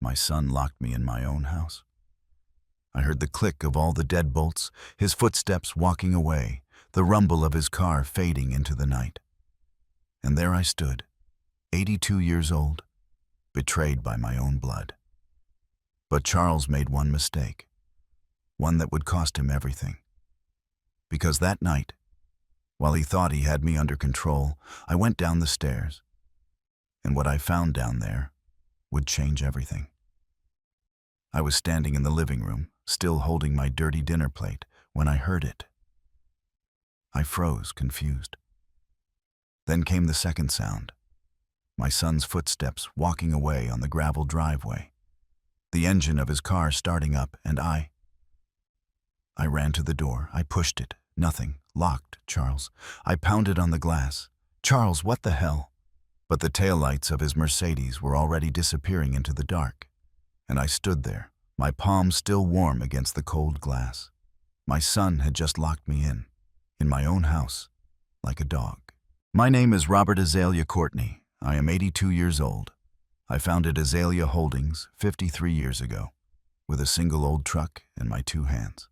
My son locked me in my own house. I heard the click of all the deadbolts, his footsteps walking away, the rumble of his car fading into the night. And there I stood, 82 years old, betrayed by my own blood. But Charles made one mistake, one that would cost him everything. Because that night, while he thought he had me under control, I went down the stairs. And what I found down there would change everything. I was standing in the living room, still holding my dirty dinner plate, when I heard it. I froze, confused. Then came the second sound, my son's footsteps walking away on the gravel driveway, the engine of his car starting up, and I ran to the door. I pushed it. Nothing. Locked, Charles. I pounded on the glass. Charles, what the hell? But the taillights of his Mercedes were already disappearing into the dark, and I stood there, my palms still warm against the cold glass. My son had just locked me in my own house, like a dog. My name is Robert Azalea Courtney. I am 82 years old. I founded Azalea Holdings 53 years ago, with a single old truck and my two hands.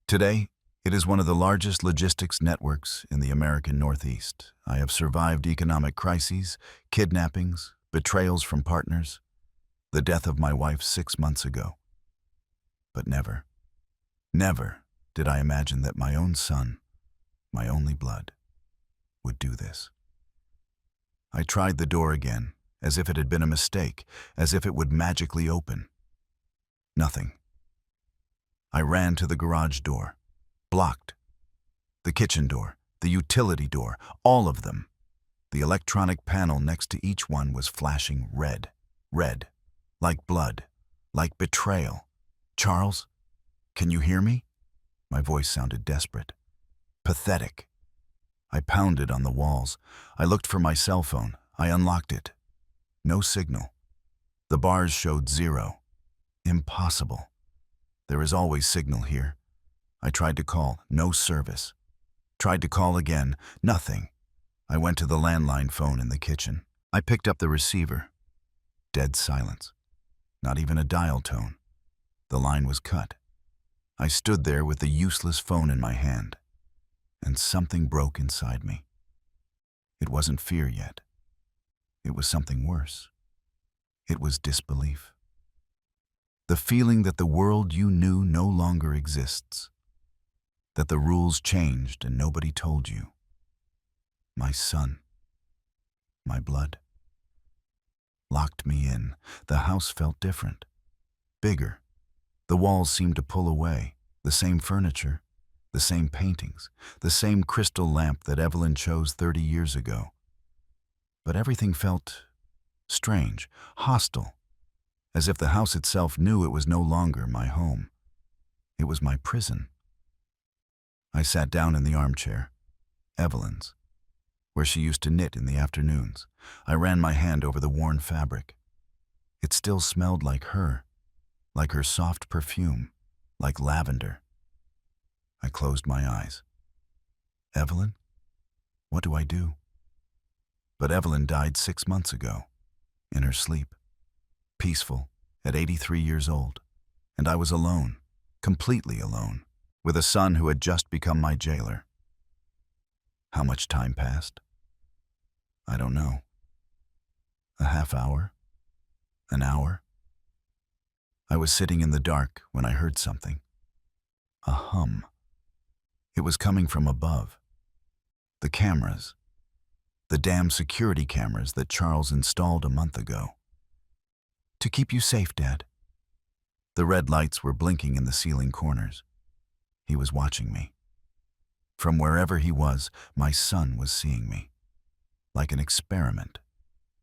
Today, it is one of the largest logistics networks in the American Northeast. I have survived economic crises, kidnappings, betrayals from partners, the death of my wife 6 months ago. But never, never did I imagine that my own son, my only blood, would do this. I tried the door again, as if it had been a mistake, as if it would magically open. Nothing. I ran to the garage door. Blocked. The kitchen door, the utility door, all of them. The electronic panel next to each one was flashing red. Red. Like blood. Like betrayal. Charles, can you hear me? My voice sounded desperate. Pathetic. I pounded on the walls. I looked for my cell phone. I unlocked it. No signal. The bars showed 0. Impossible. There is always signal here. I tried to call, no service. Tried to call again, nothing. I went to the landline phone in the kitchen. I picked up the receiver. Dead silence. Not even a dial tone. The line was cut. I stood there with the useless phone in my hand, and something broke inside me. It wasn't fear yet. It was something worse. It was disbelief. The feeling that the world you knew no longer exists. That the rules changed and nobody told you. My son, my blood, locked me in. The house felt different, bigger. The walls seemed to pull away, the same furniture, the same paintings, the same crystal lamp that Evelyn chose 30 years ago. But everything felt strange, hostile, as if the house itself knew it was no longer my home. It was my prison. I sat down in the armchair, Evelyn's, where she used to knit in the afternoons. I ran my hand over the worn fabric. It still smelled like her soft perfume, like lavender. I closed my eyes. Evelyn? What do I do? But Evelyn died 6 months ago, in her sleep, peaceful, at 83 years old, and I was alone, completely alone, with a son who had just become my jailer. How much time passed? I don't know. A half hour? An hour? I was sitting in the dark when I heard something. A hum. It was coming from above. The cameras. The damn security cameras that Charles installed a month ago. To keep you safe, Dad. The red lights were blinking in the ceiling corners. He was watching me. From wherever he was, my son was seeing me. Like an experiment.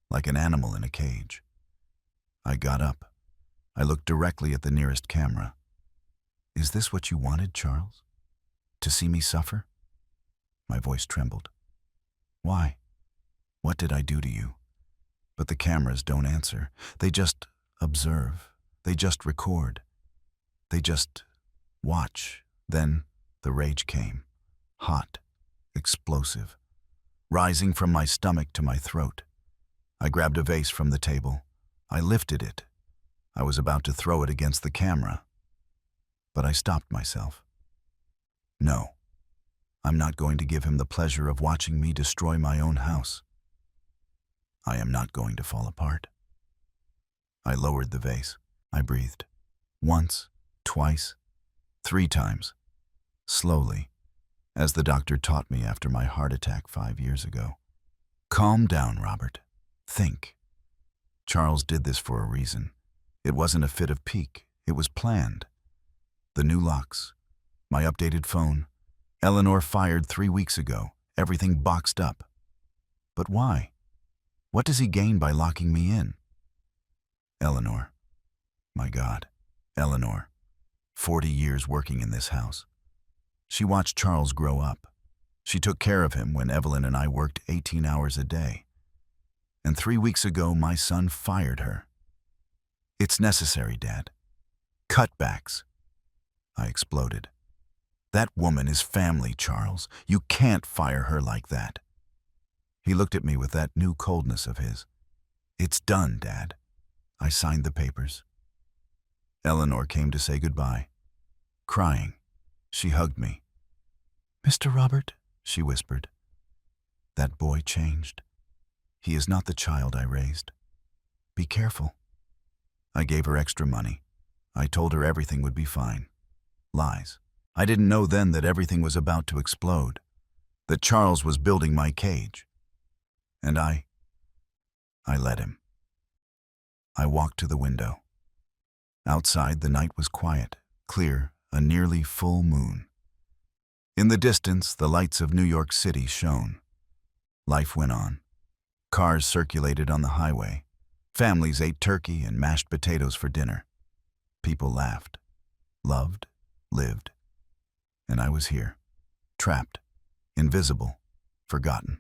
Like an animal in a cage. I got up. I looked directly at the nearest camera. Is this what you wanted, Charles? To see me suffer? My voice trembled. Why? What did I do to you? But the cameras don't answer. They just observe. They just record. They just watch. Then the rage came. Hot. Explosive. Rising from my stomach to my throat. I grabbed a vase from the table. I lifted it. I was about to throw it against the camera, but I stopped myself. No, I'm not going to give him the pleasure of watching me destroy my own house. I am not going to fall apart. I lowered the vase. I breathed. Once, twice, 3 times. Slowly, as the doctor taught me after my heart attack 5 years ago. Calm down, Robert. Think. Charles did this for a reason. It wasn't a fit of pique. It was planned. The new locks, my updated phone, Eleanor fired 3 weeks ago, everything boxed up. But why? What does he gain by locking me in? Eleanor. My God, Eleanor. 40 years working in this house. She watched Charles grow up. She took care of him when Evelyn and I worked 18 hours a day. And 3 weeks ago, my son fired her. It's necessary, Dad. Cutbacks. I exploded. That woman is family, Charles. You can't fire her like that. He looked at me with that new coldness of his. It's done, Dad. I signed the papers. Eleanor came to say goodbye. Crying, she hugged me. Mr. Robert, she whispered. That boy changed. He is not the child I raised. Be careful. I gave her extra money. I told her everything would be fine. Lies. I didn't know then that everything was about to explode, that Charles was building my cage. And I let him. I walked to the window. Outside, the night was quiet, clear, a nearly full moon. In the distance, the lights of New York City shone. Life went on. Cars circulated on the highway. Families ate turkey and mashed potatoes for dinner. People laughed, loved, lived. And I was here, trapped, invisible, forgotten.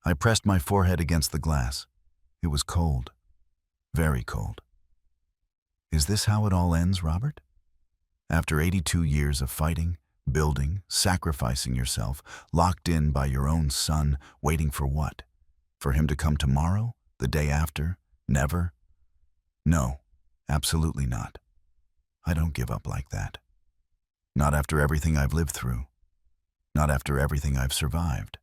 I pressed my forehead against the glass. It was cold, very cold. Is this how it all ends, Robert? After 82 years of fighting, building, sacrificing yourself, locked in by your own son, waiting for what? For him to come tomorrow? The day after? Never? No, absolutely not. I don't give up like that. Not after everything I've lived through. Not after everything I've survived.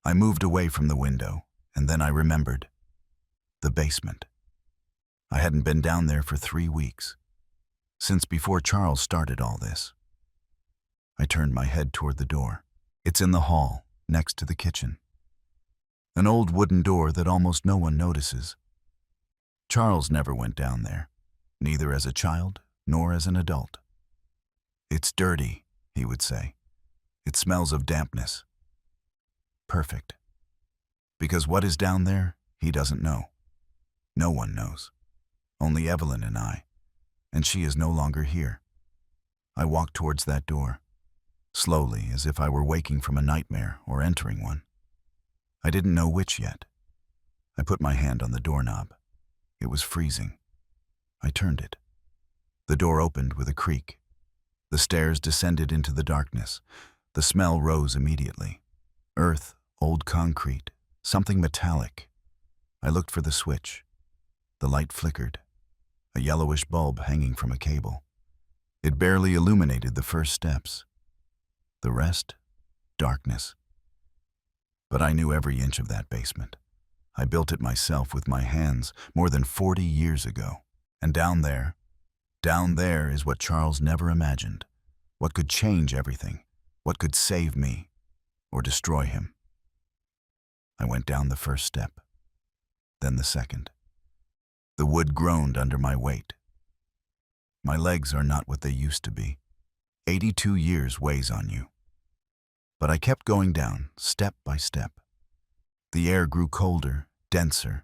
I moved away from the window, and then I remembered. The basement. I hadn't been down there for 3 weeks. Since before Charles started all this. I turned my head toward the door. It's in the hall, next to the kitchen. An old wooden door that almost no one notices. Charles never went down there, neither as a child nor as an adult. It's dirty, he would say. It smells of dampness. Perfect. Because what is down there, he doesn't know. No one knows. Only Evelyn and I. And she is no longer here. I walked towards that door, slowly, as if I were waking from a nightmare or entering one. I didn't know which yet. I put my hand on the doorknob. It was freezing. I turned it. The door opened with a creak. The stairs descended into the darkness. The smell rose immediately. Earth, old concrete, something metallic. I looked for the switch. The light flickered. A yellowish bulb hanging from a cable. It barely illuminated the first steps. The rest, darkness. But I knew every inch of that basement. I built it myself with my hands more than 40 years ago. And down there is what Charles never imagined. What could change everything. What could save me or destroy him. I went down the first step, then the second. The wood groaned under my weight. My legs are not what they used to be. 82 years weighs on you. But I kept going down, step by step. The air grew colder, denser.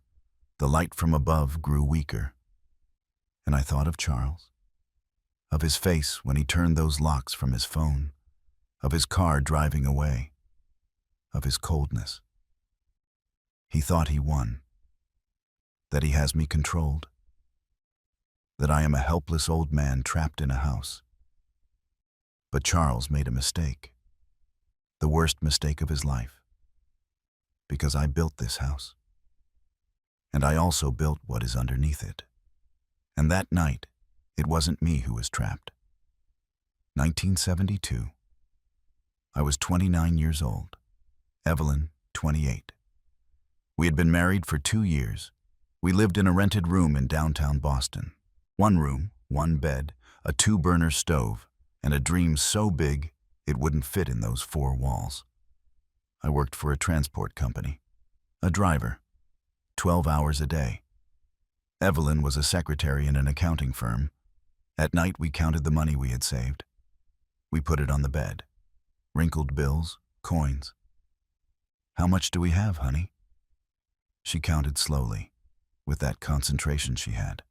The light from above grew weaker. And I thought of Charles, of his face when he turned those locks from his phone, of his car driving away, of his coldness. He thought he won, that he has me controlled, that I am a helpless old man trapped in a house. But Charles made a mistake, the worst mistake of his life, because I built this house, and I also built what is underneath it. And that night, it wasn't me who was trapped. 1972. I was 29 years old. Evelyn, 28. We had been married for 2 years. We lived in a rented room in downtown Boston. 1 room, 1 bed, a 2-burner stove, and a dream so big it wouldn't fit in those 4 walls. I worked for a transport company. A driver. 12 hours a day. Evelyn was a secretary in an accounting firm. At night, we counted the money we had saved. We put it on the bed. Wrinkled bills, coins. "How much do we have, honey?" She counted slowly, with that concentration she had.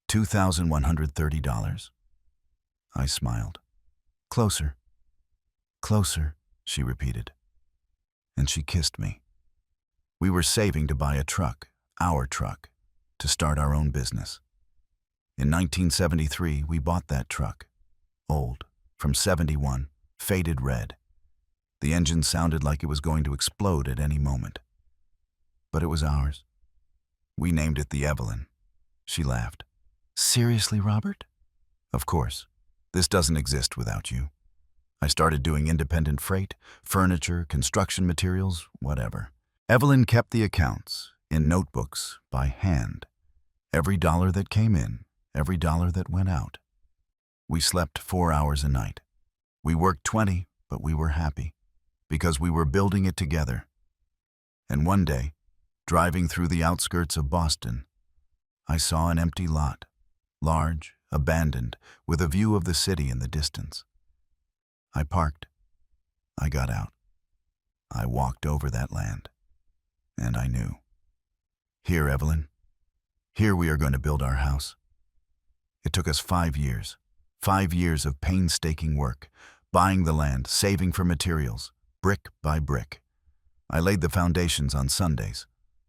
$2,130. I smiled. "Closer. Closer," she repeated. And she kissed me. We were saving to buy a truck, our truck, to start our own business. In 1973, we bought that truck. Old, from 71, faded red. The engine sounded like it was going to explode at any moment. But it was ours. We named it the Evelyn. She laughed. "Seriously, Robert?" "Of course. This doesn't exist without you." I started doing independent freight, furniture, construction materials, whatever. Evelyn kept the accounts, in notebooks, by hand. Every dollar that came in, every dollar that went out. We slept 4 hours a night. We worked 20, but we were happy, because we were building it together. And one day, driving through the outskirts of Boston, I saw an empty lot, large, abandoned, with a view of the city in the distance. I parked. I got out. I walked over that land. And I knew. Here, Evelyn. Here we are going to build our house. It took us 5 years. 5 years of painstaking work, buying the land, saving for materials, brick by brick. I laid the foundations on Sundays.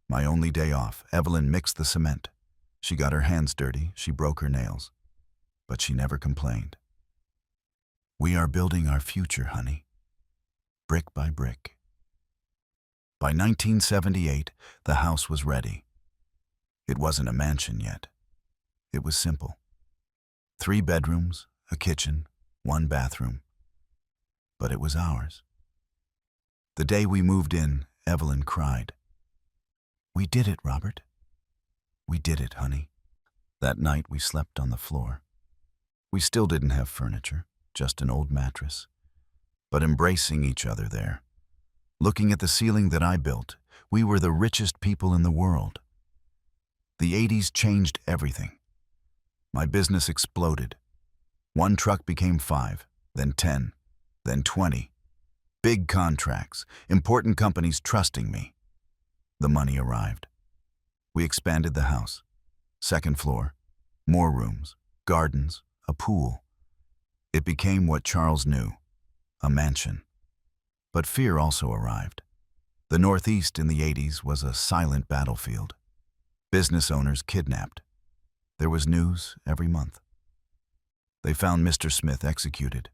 My only day off, Evelyn mixed the cement. She got her hands dirty, she broke her nails. But she never complained. We are building our future, honey. Brick by brick. By 1978, the house was ready. It wasn't a mansion yet. It was simple. 3 bedrooms, a kitchen, 1 bathroom. But it was ours. The day we moved in, Evelyn cried. "We did it, Robert. We did it, honey." That night we slept on the floor. We still didn't have furniture, just an old mattress. But embracing each other there, looking at the ceiling that I built, we were the richest people in the world. The 80s changed everything. My business exploded. 1 truck became 5, then 10, then 20. Big contracts, important companies trusting me. The money arrived. We expanded the house. 2nd floor, more rooms, gardens, a pool. It became what Charles knew, a mansion. But fear also arrived. The Northeast in the 80s was a silent battlefield. Business owners kidnapped. There was news every month. They found Mr. Smith executed.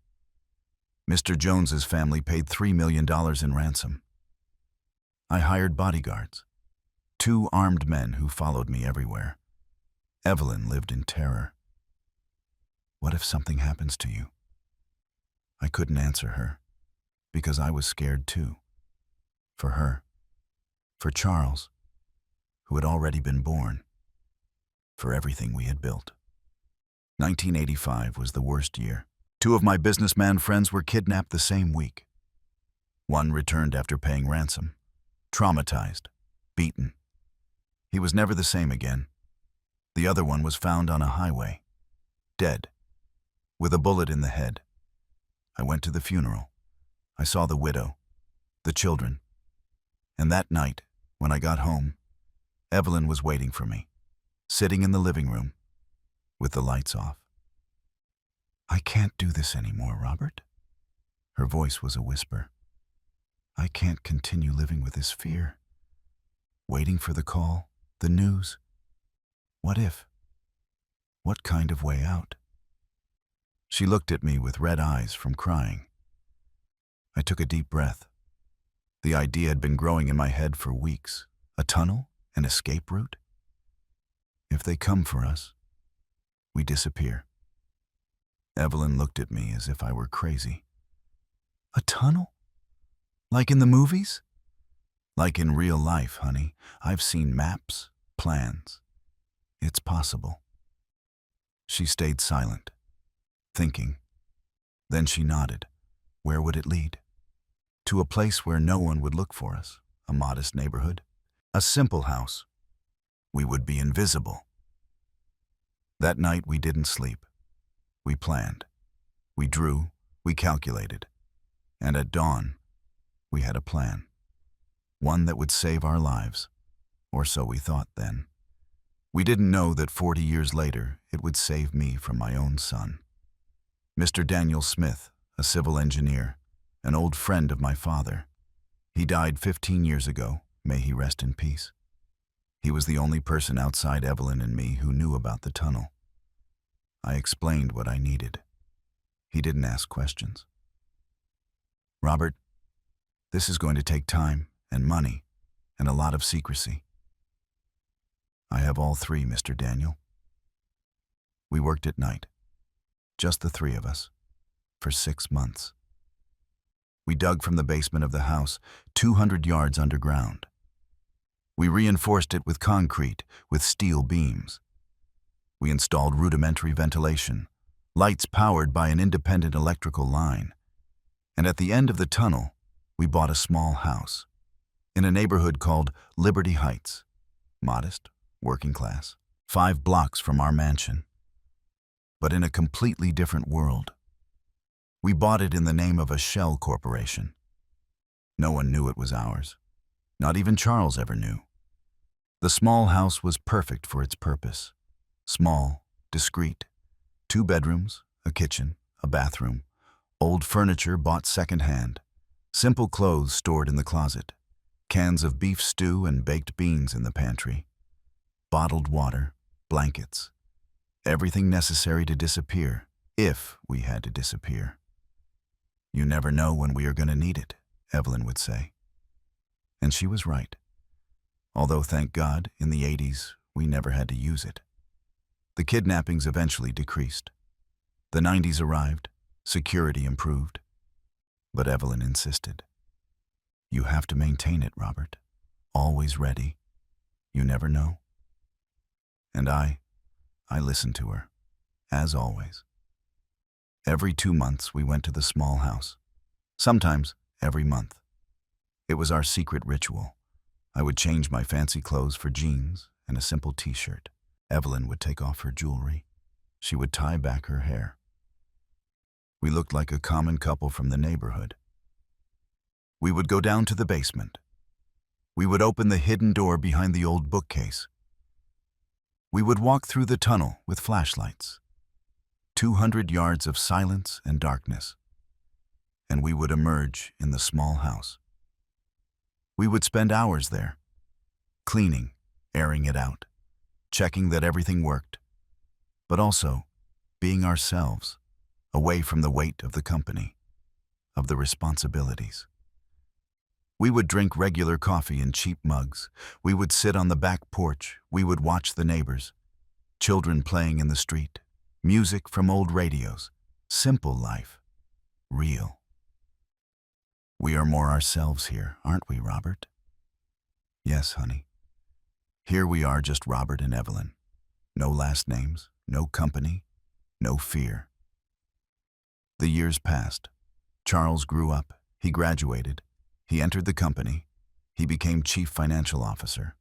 Mr. Jones's family paid $3 million in ransom. I hired bodyguards. 2 armed men who followed me everywhere. Evelyn lived in terror. "What if something happens to you?" I couldn't answer her, because I was scared too. For her. For Charles, who had already been born. For everything we had built. 1985 was the worst year. 2 of my businessman friends were kidnapped the same week. One returned after paying ransom, traumatized, beaten. He was never the same again. The other one was found on a highway, dead, with a bullet in the head. I went to the funeral. I saw the widow, the children. And that night, when I got home, Evelyn was waiting for me, sitting in the living room, with the lights off. "I can't do this anymore, Robert." Her voice was a whisper. "I can't continue living with this fear. Waiting for the call, the news. What if? What kind of way out?" She looked at me with red eyes from crying. I took a deep breath. The idea had been growing in my head for weeks. A tunnel? An escape route? "If they come for us, We disappear. Evelyn looked at me as if I were crazy. A tunnel? Like in the movies? Like in real life, honey. I've seen maps, plans. It's possible. She stayed silent, thinking. Then she nodded. Where would it lead? To a place where no one would look for us, a modest neighborhood, a simple house. We would be invisible. That night we didn't sleep. We planned. We drew. We calculated. And at dawn, we had a plan. One that would save our lives. Or so we thought then. We didn't know that 40 years later, it would save me from my own son. Mr. Daniel Smith, a civil engineer, an old friend of my father. He died 15 years ago. May he rest in peace. He was the only person outside Evelyn and me who knew about the tunnel. I explained what I needed. He didn't ask questions. Robert, this is going to take time and money and a lot of secrecy. I have all three, Mr. Daniel. We worked at night, just the three of us, for 6 months. We dug from the basement of the house 200 yards underground. We reinforced it with concrete, with steel beams. We installed rudimentary ventilation, lights powered by an independent electrical line. And at the end of the tunnel, we bought a small house in a neighborhood called Liberty Heights, modest, working class, 5 blocks from our mansion. But in a completely different world. We bought it in the name of a shell corporation. No one knew it was ours. Not even Charles ever knew. The small house was perfect for its purpose. Small, discreet. 2 bedrooms, a kitchen, a bathroom. Old furniture bought second-hand. Simple clothes stored in the closet. Cans of beef stew and baked beans in the pantry. Bottled water, blankets. Everything necessary to disappear, if we had to disappear. You never know when we are going to need it, Evelyn would say. And she was right. Although, thank God, in the 80s, we never had to use it. The kidnappings eventually decreased. The 90s arrived, security improved. But Evelyn insisted. You have to maintain it, Robert. Always ready. You never know. And I listened to her, as always. Every 2 months we went to the small house. Sometimes every month. It was our secret ritual. I would change my fancy clothes for jeans and a simple t-shirt. Evelyn would take off her jewelry. She would tie back her hair. We looked like a common couple from the neighborhood. We would go down to the basement. We would open the hidden door behind the old bookcase. We would walk through the tunnel with flashlights. 200 yards of silence and darkness. And we would emerge in the small house. We would spend hours there, cleaning, airing it out, checking that everything worked, but also being ourselves, away from the weight of the company, of the responsibilities. We would drink regular coffee in cheap mugs. We would sit on the back porch. We would watch the neighbors, children playing in the street, music from old radios. Simple life, real. We are more ourselves here, aren't we, Robert? Yes, honey. Here we are, just Robert and Evelyn. No last names, no company, no fear. The years passed. Charles grew up. He graduated. He entered the company. He became chief financial officer.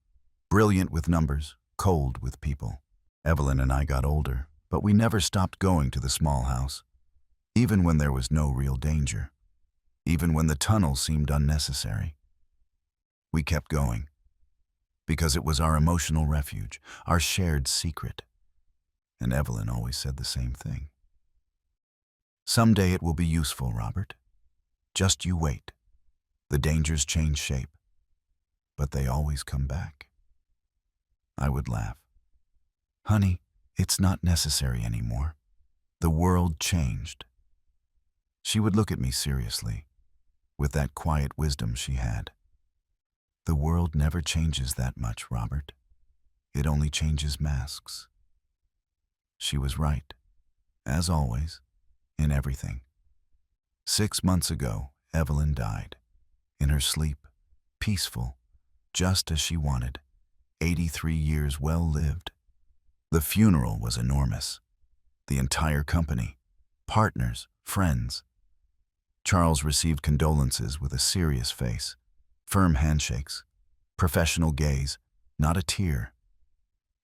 Brilliant with numbers, cold with people. Evelyn and I got older, but we never stopped going to the small house, even when there was no real danger, even when the tunnel seemed unnecessary. We kept going, because it was our emotional refuge, our shared secret. And Evelyn always said the same thing. Someday it will be useful, Robert. Just you wait. The dangers change shape, but they always come back. I would laugh. Honey, it's not necessary anymore. The world changed. She would look at me seriously, with that quiet wisdom she had. The world never changes that much, Robert. It only changes masks. She was right, as always, in everything. 6 months ago, Evelyn died. In her sleep, peaceful, just as she wanted. 83 years well lived. The funeral was enormous. The entire company, partners, friends. Charles received condolences with a serious face, firm handshakes, professional gaze, not a tear.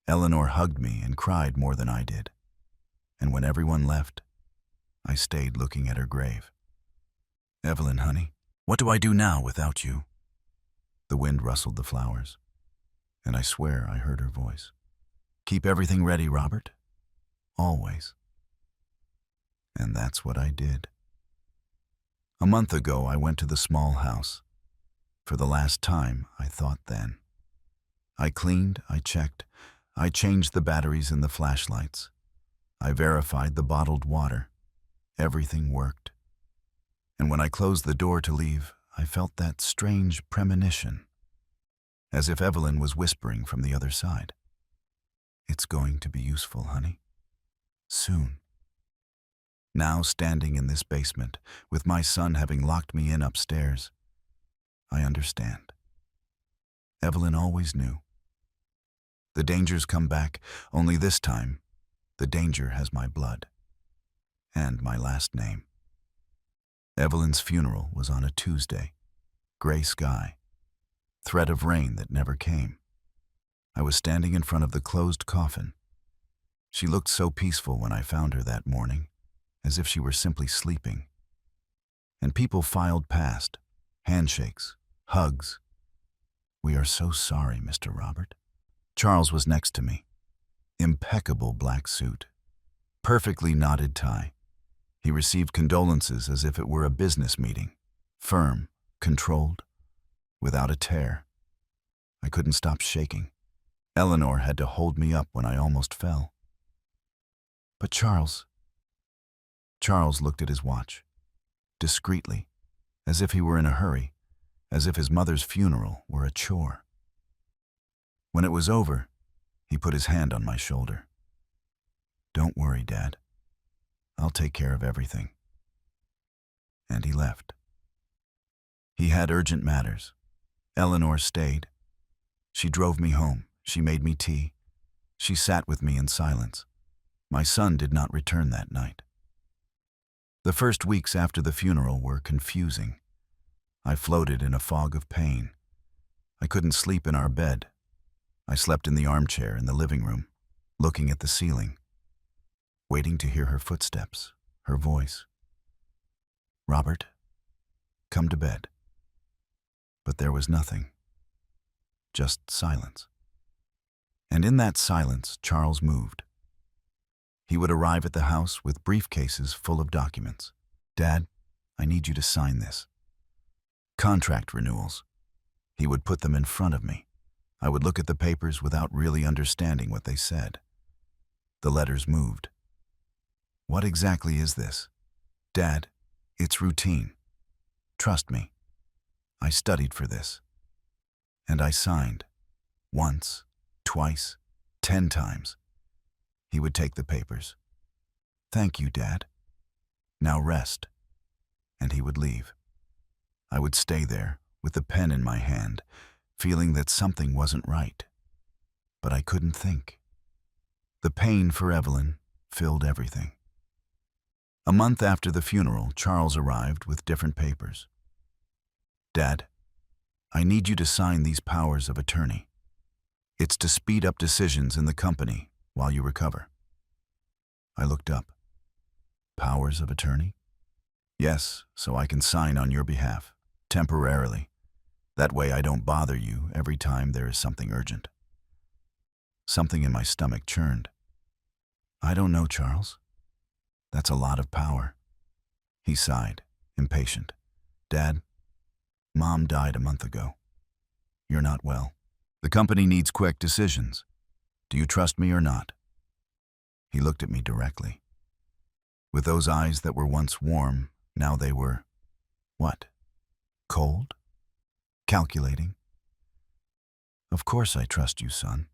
Eleanor hugged me and cried more than I did. And when everyone left, I stayed looking at her grave. Evelyn, honey, what do I do now without you? The wind rustled the flowers, and I swear I heard her voice. Keep everything ready, Robert. Always. And that's what I did. A month ago, I went to the small house. For the last time, I thought then. I cleaned, I checked, I changed the batteries in the flashlights. I verified the bottled water. Everything worked. And when I closed the door to leave, I felt that strange premonition, as if Evelyn was whispering from the other side. It's going to be useful, honey. Soon. Now, standing in this basement, with my son having locked me in upstairs, I understand. Evelyn always knew. The dangers come back, only this time, the danger has my blood. And my last name. Evelyn's funeral was on a Tuesday. Gray sky. Threat of rain that never came. I was standing in front of the closed coffin. She looked so peaceful when I found her that morning, as if she were simply sleeping. And people filed past, handshakes, hugs. We are so sorry, Mr. Robert. Charles was next to me. Impeccable black suit. Perfectly knotted tie. He received condolences as if it were a business meeting. Firm, controlled, without a tear. I couldn't stop shaking. Eleanor had to hold me up when I almost fell. But Charles looked at his watch, discreetly, as if he were in a hurry, as if his mother's funeral were a chore. When it was over, he put his hand on my shoulder. Don't worry, Dad. I'll take care of everything. And he left. He had urgent matters. Eleanor stayed. She drove me home. She made me tea. She sat with me in silence. My son did not return that night. The first weeks after the funeral were confusing. I floated in a fog of pain. I couldn't sleep in our bed. I slept in the armchair in the living room, looking at the ceiling, waiting to hear her footsteps, her voice. Robert, come to bed. But there was nothing. Just silence. And in that silence, Charles moved. He would arrive at the house with briefcases full of documents. Dad, I need you to sign this. Contract renewals. He would put them in front of me. I would look at the papers without really understanding what they said. The letters moved. What exactly is this? Dad, it's routine. Trust me. I studied for this. And I signed. Once, twice, 10 times. He would take the papers. Thank you, Dad. Now rest. And he would leave. I would stay there, with the pen in my hand, feeling that something wasn't right. But I couldn't think. The pain for Evelyn filled everything. A month after the funeral, Charles arrived with different papers. Dad, I need you to sign these powers of attorney. It's to speed up decisions in the company while you recover. I looked up. Powers of attorney? Yes, so I can sign on your behalf, temporarily. That way I don't bother you every time there is something urgent. Something in my stomach churned. I don't know, Charles. That's a lot of power. He sighed, impatient. Dad, Mom died a month ago. You're not well. The company needs quick decisions. Do you trust me or not? He looked at me directly. With those eyes that were once warm, now they were, what? Cold? Calculating? Of course I trust you, son.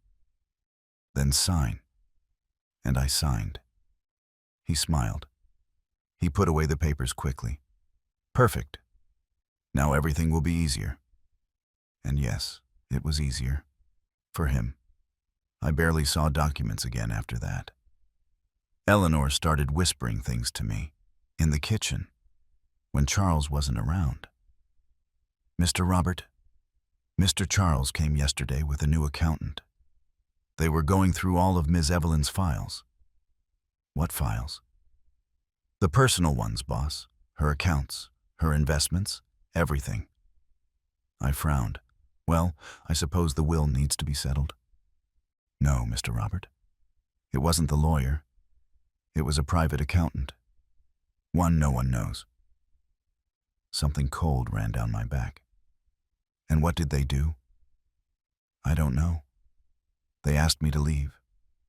Then sign. and I signed. He smiled. He put away the papers quickly. Perfect. Now everything will be easier. And yes, it was easier. For him. I barely saw documents again after that. Eleanor started whispering things to me, in the kitchen, when Charles wasn't around. Mr. Robert, Mr. Charles came yesterday with a new accountant. They were going through all of Ms. Evelyn's files. What files? The personal ones, boss. Her accounts, her investments, everything. I frowned. Well, I suppose the will needs to be settled. No, Mr. Robert. It wasn't the lawyer. It was a private accountant. One no one knows. Something cold ran down my back. And what did they do? I don't know. They asked me to leave,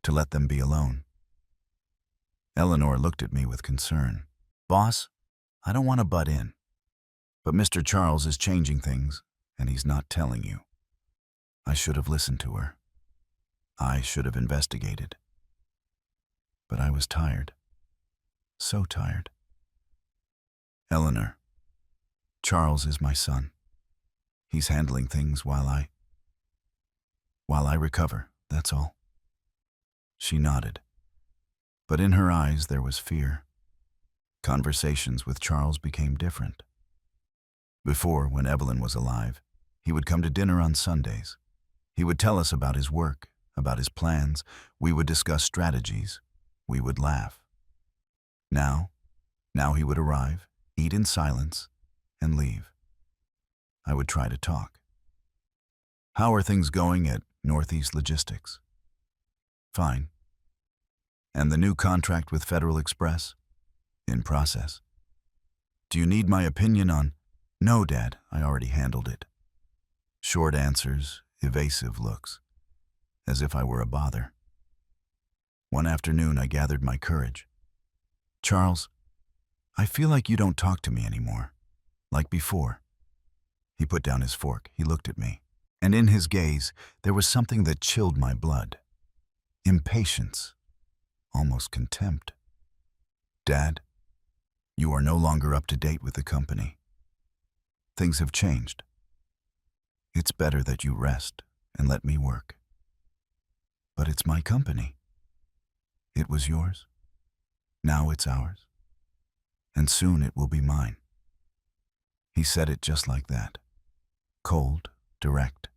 to let them be alone. Eleanor looked at me with concern. Boss, I don't want to butt in, but Mr. Charles is changing things, and he's not telling you. I should have listened to her. I should have investigated. But I was tired. So tired. Eleanor, Charles is my son. He's handling things while I recover, that's all. She nodded. But in her eyes there was fear. Conversations with Charles became different. Before, when Evelyn was alive, he would come to dinner on Sundays. He would tell us about his work, about his plans. We would discuss strategies. We would laugh. Now he would arrive, eat in silence, and leave. I would try to talk. How are things going at Northeast Logistics? Fine. And the new contract with Federal Express? In process. Do you need my opinion on? No, Dad, I already handled it. Short answers, evasive looks, as if I were a bother. One afternoon I gathered my courage. Charles, I feel like you don't talk to me anymore, like before. He put down his fork, he looked at me, and in his gaze there was something that chilled my blood. Impatience, almost contempt. Dad, you are no longer up to date with the company. Things have changed. It's better that you rest and let me work. But it's my company. It was yours. Now it's ours. And soon it will be mine. He said it just like that. Cold, direct.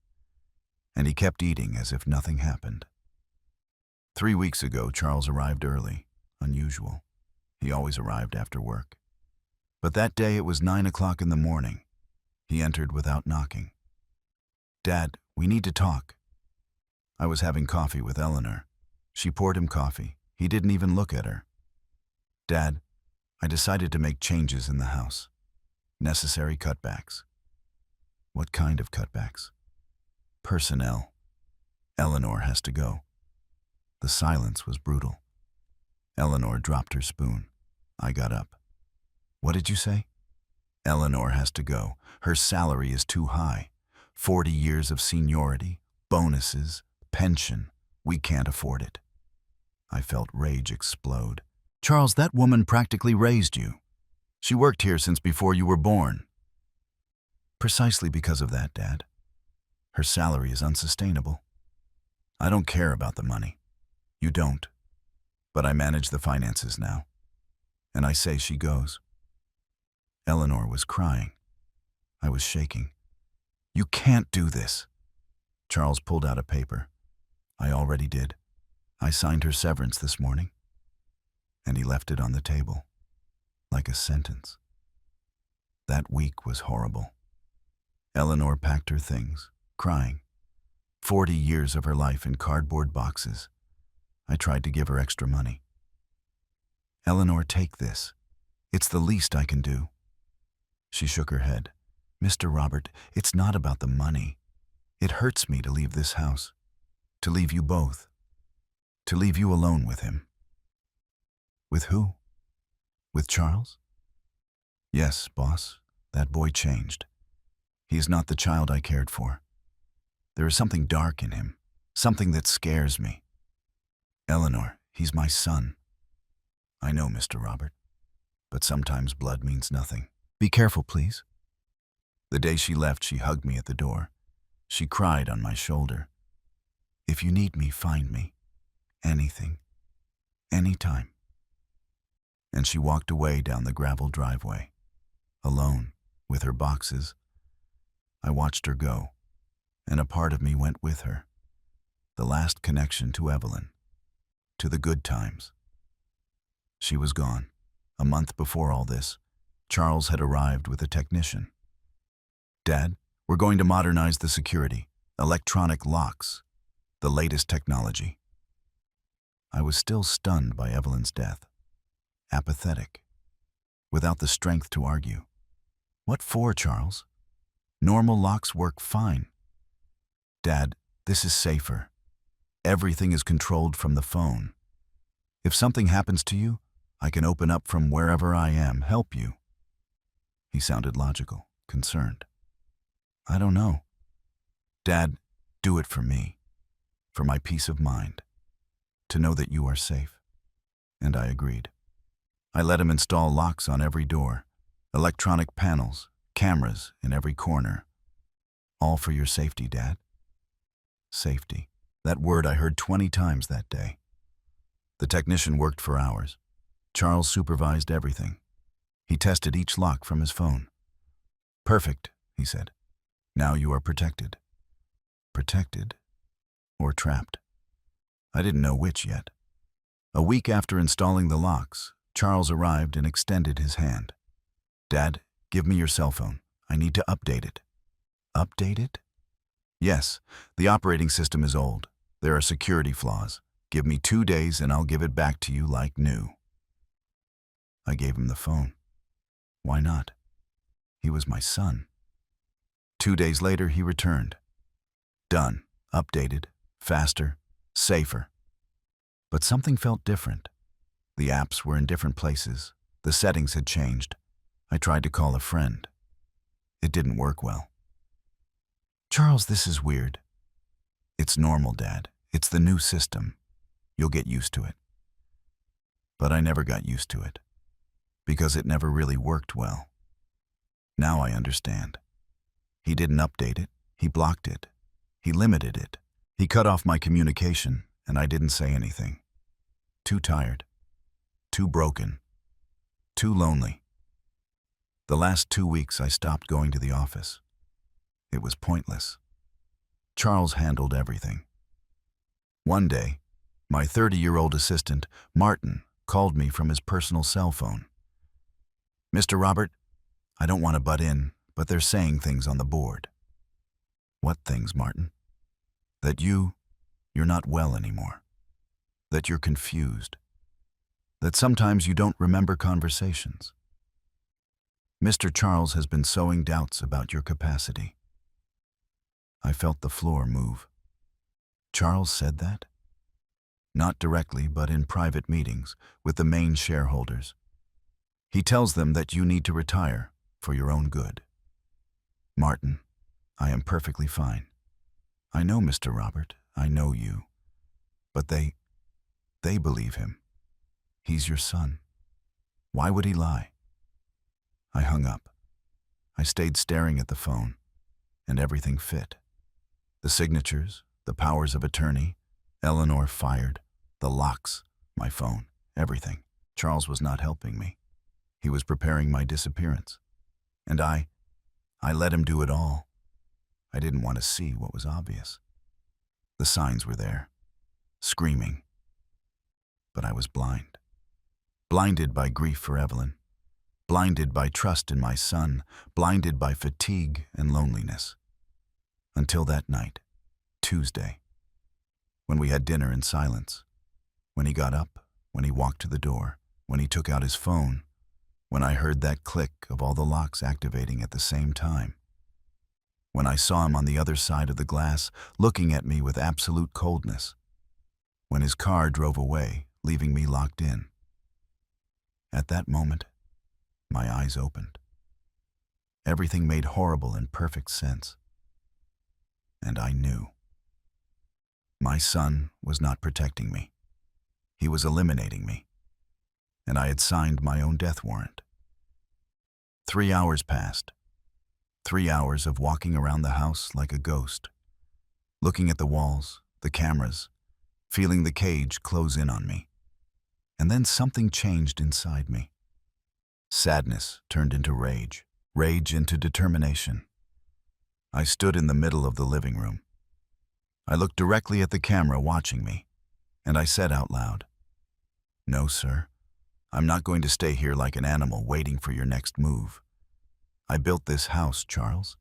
And he kept eating as if nothing happened. 3 weeks ago, Charles arrived early. Unusual. He always arrived after work. But that day it was 9 o'clock in the morning. He entered without knocking. Dad, we need to talk. I was having coffee with Eleanor. She poured him coffee. He didn't even look at her. Dad, I decided to make changes in the house. Necessary cutbacks. What kind of cutbacks? Personnel. Eleanor has to go. The silence was brutal. Eleanor dropped her spoon. I got up. What did you say? Eleanor has to go. Her salary is too high. 40 years of seniority, bonuses, pension. We can't afford it. I felt rage explode. Charles, that woman practically raised you. She worked here since before you were born. Precisely because of that, Dad. Her salary is unsustainable. I don't care about the money. You don't. But I manage the finances now. And I say she goes. Eleanor was crying. I was shaking. You can't do this. Charles pulled out a paper. I already did. I signed her severance this morning. And he left it on the table, like a sentence. That week was horrible. Eleanor packed her things, crying. 40 years of her life in cardboard boxes. I tried to give her extra money. Eleanor, take this. It's the least I can do. She shook her head. Mr. Robert, it's not about the money. It hurts me to leave this house, to leave you both, to leave you alone with him. With who? With Charles? Yes, boss, that boy changed. He is not the child I cared for. There is something dark in him, something that scares me. Eleanor, He's my son. I know, Mr. Robert, but sometimes blood means nothing. Be careful, please. The day she left, she hugged me at the door. She cried on my shoulder. If you need me, find me. Anything. Anytime. And she walked away down the gravel driveway, alone, with her boxes. I watched her go, and a part of me went with her. The last connection to Evelyn, to the good times. She was gone. A month before all this, Charles had arrived with a technician. Dad, we're going to modernize the security, electronic locks, the latest technology. I was still stunned by Evelyn's death, apathetic, without the strength to argue. What for, Charles? Normal locks work fine. Dad, this is safer. Everything is controlled from the phone. If something happens to you, I can open up from wherever I am, help you. He sounded logical, concerned. I don't know. Dad, do it for me, for my peace of mind, to know that you are safe. And I agreed. I let him install locks on every door, electronic panels, cameras in every corner. All for your safety, Dad. Safety. That word I heard 20 times that day. The technician worked for hours. Charles supervised everything. He tested each lock from his phone. Perfect, he said. Now you are protected. Protected or trapped. I didn't know which yet. A week after installing the locks, Charles arrived and extended his hand. Dad, give me your cell phone. I need to update it. Update it? Yes, the operating system is old. There are security flaws. Give me 2 days and I'll give it back to you like new. I gave him the phone. Why not? He was my son. 2 days later, he returned. Done. Updated. Faster. Safer. But something felt different. The apps were in different places. The settings had changed. I tried to call a friend. It didn't work well. Charles, this is weird. It's normal, Dad. It's the new system. You'll get used to it. But I never got used to it, because it never really worked well. Now I understand. He didn't update it. He blocked it. He limited it. He cut off my communication, and I didn't say anything. Too tired. Too broken. Too lonely. The last 2 weeks I stopped going to the office. It was pointless. Charles handled everything. One day, my 30-year-old assistant, Martin, called me from his personal cell phone. Mr. Robert, I don't want to butt in, but they're saying things on the board. What things, Martin? That you're not well anymore. That you're confused. That sometimes you don't remember conversations. Mr. Charles has been sowing doubts about your capacity. I felt the floor move. Charles said that? Not directly, but in private meetings with the main shareholders. He tells them that you need to retire for your own good. Martin, I am perfectly fine. I know Mr. Robert, I know you. But they believe him. He's your son. Why would he lie? I hung up. I stayed staring at the phone, and everything fit. The signatures, the powers of attorney, Eleanor fired, the locks, my phone, everything. Charles was not helping me. He was preparing my disappearance. And I let him do it all. I didn't want to see what was obvious. The signs were there, screaming. But I was blind. Blinded by grief for Evelyn. Blinded by trust in my son. Blinded by fatigue and loneliness. Until that night, Tuesday, when we had dinner in silence, when he got up, when he walked to the door, when he took out his phone, when I heard that click of all the locks activating at the same time, when I saw him on the other side of the glass, looking at me with absolute coldness, when his car drove away, leaving me locked in. At that moment, my eyes opened. Everything made horrible and perfect sense. And I knew. My son was not protecting me. He was eliminating me, and I had signed my own death warrant. 3 hours passed. 3 hours of walking around the house like a ghost, looking at the walls, the cameras, feeling the cage close in on me. And then something changed inside me. Sadness turned into rage, rage into determination. I stood in the middle of the living room. I looked directly at the camera watching me, and I said out loud, "No, sir. I'm not going to stay here like an animal waiting for your next move. I built this house, Charles.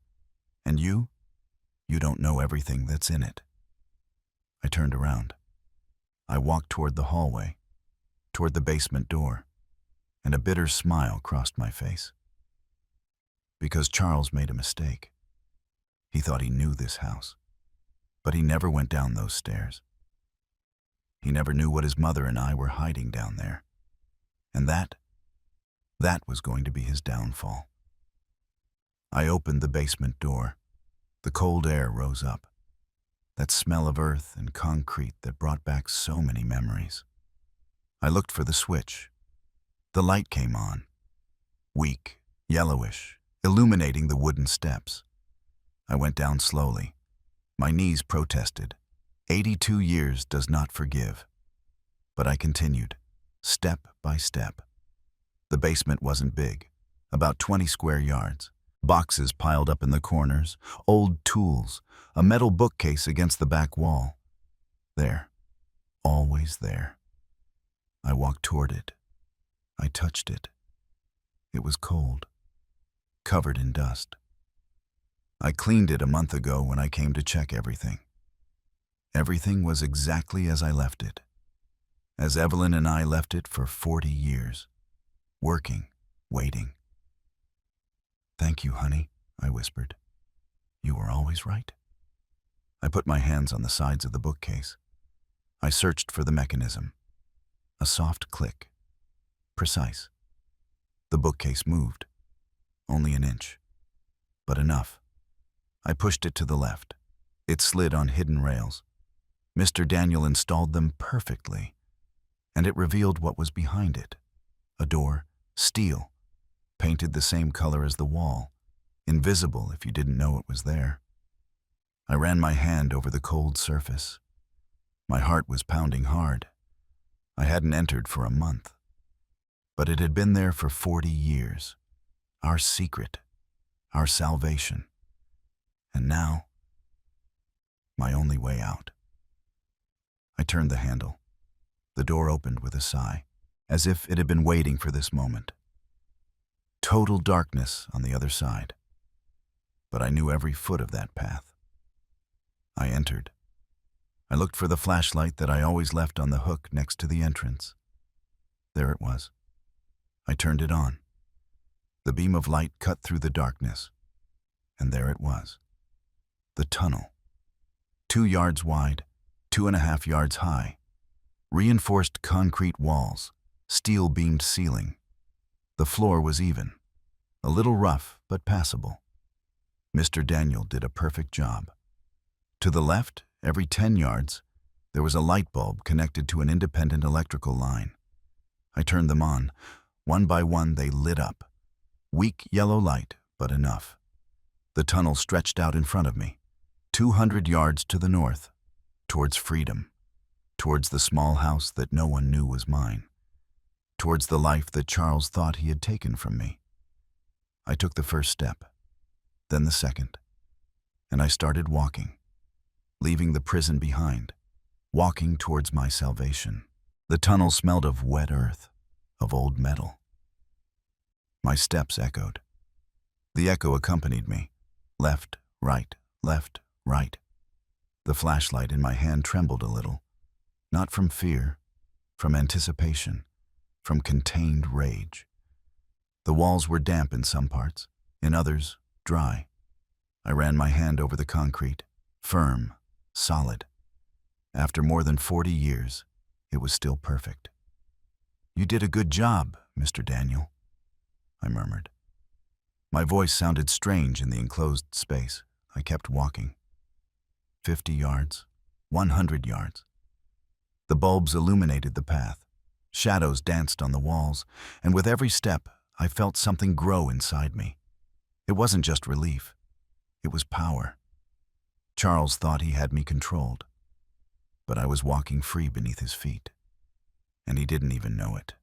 And you don't know everything that's in it." I turned around. I walked toward the hallway, toward the basement door, and a bitter smile crossed my face. Because Charles made a mistake. He thought he knew this house, but he never went down those stairs. He never knew what his mother and I were hiding down there. And that was going to be his downfall. I opened the basement door. The cold air rose up. That smell of earth and concrete that brought back so many memories. I looked for the switch. The light came on, weak, yellowish, illuminating the wooden steps. I went down slowly. My knees protested. 82 years does not forgive. But I continued, step by step. The basement wasn't big, about 20 square yards. Boxes piled up in the corners, old tools, a metal bookcase against the back wall. There, always there. I walked toward it. I touched it. It was cold, covered in dust. I cleaned it a month ago when I came to check everything. Everything was exactly as I left it, as Evelyn and I left it for 40 years, working, waiting. "Thank you, honey," I whispered. "You were always right." I put my hands on the sides of the bookcase. I searched for the mechanism. A soft click. Precise. The bookcase moved. Only an inch. But enough. I pushed it to the left. It slid on hidden rails. Mr. Daniel installed them perfectly, and it revealed what was behind it. A door, steel, painted the same color as the wall, invisible if you didn't know it was there. I ran my hand over the cold surface. My heart was pounding hard. I hadn't entered for a month, but it had been there for 40 years. Our secret, our salvation. And now, my only way out. I turned the handle. The door opened with a sigh, as if it had been waiting for this moment. Total darkness on the other side. But I knew every foot of that path. I entered. I looked for the flashlight that I always left on the hook next to the entrance. There it was. I turned it on. The beam of light cut through the darkness. And there it was. The tunnel. 2 yards wide, 2.5 yards high. Reinforced concrete walls, steel-beamed ceiling. The floor was even. A little rough, but passable. Mr. Daniel did a perfect job. To the left, every 10 yards, there was a light bulb connected to an independent electrical line. I turned them on. One by one, they lit up. Weak yellow light, but enough. The tunnel stretched out in front of me, 200 yards to the north, towards freedom, towards the small house that no one knew was mine, towards the life that Charles thought he had taken from me. I took the first step, then the second, and I started walking, leaving the prison behind, walking towards my salvation. The tunnel smelled of wet earth, of old metal. My steps echoed. The echo accompanied me. Left, right, left, right. The flashlight in my hand trembled a little, not from fear, from anticipation, from contained rage. The walls were damp in some parts, in others, dry. I ran my hand over the concrete, firm, solid. After more than 40 years, it was still perfect. "You did a good job, Mr. Daniel," I murmured. My voice sounded strange in the enclosed space. I kept walking. 50 yards, 100 yards. The bulbs illuminated the path. Shadows danced on the walls, and with every step, I felt something grow inside me. It wasn't just relief. It was power. Charles thought he had me controlled, but I was walking free beneath his feet. And he didn't even know it.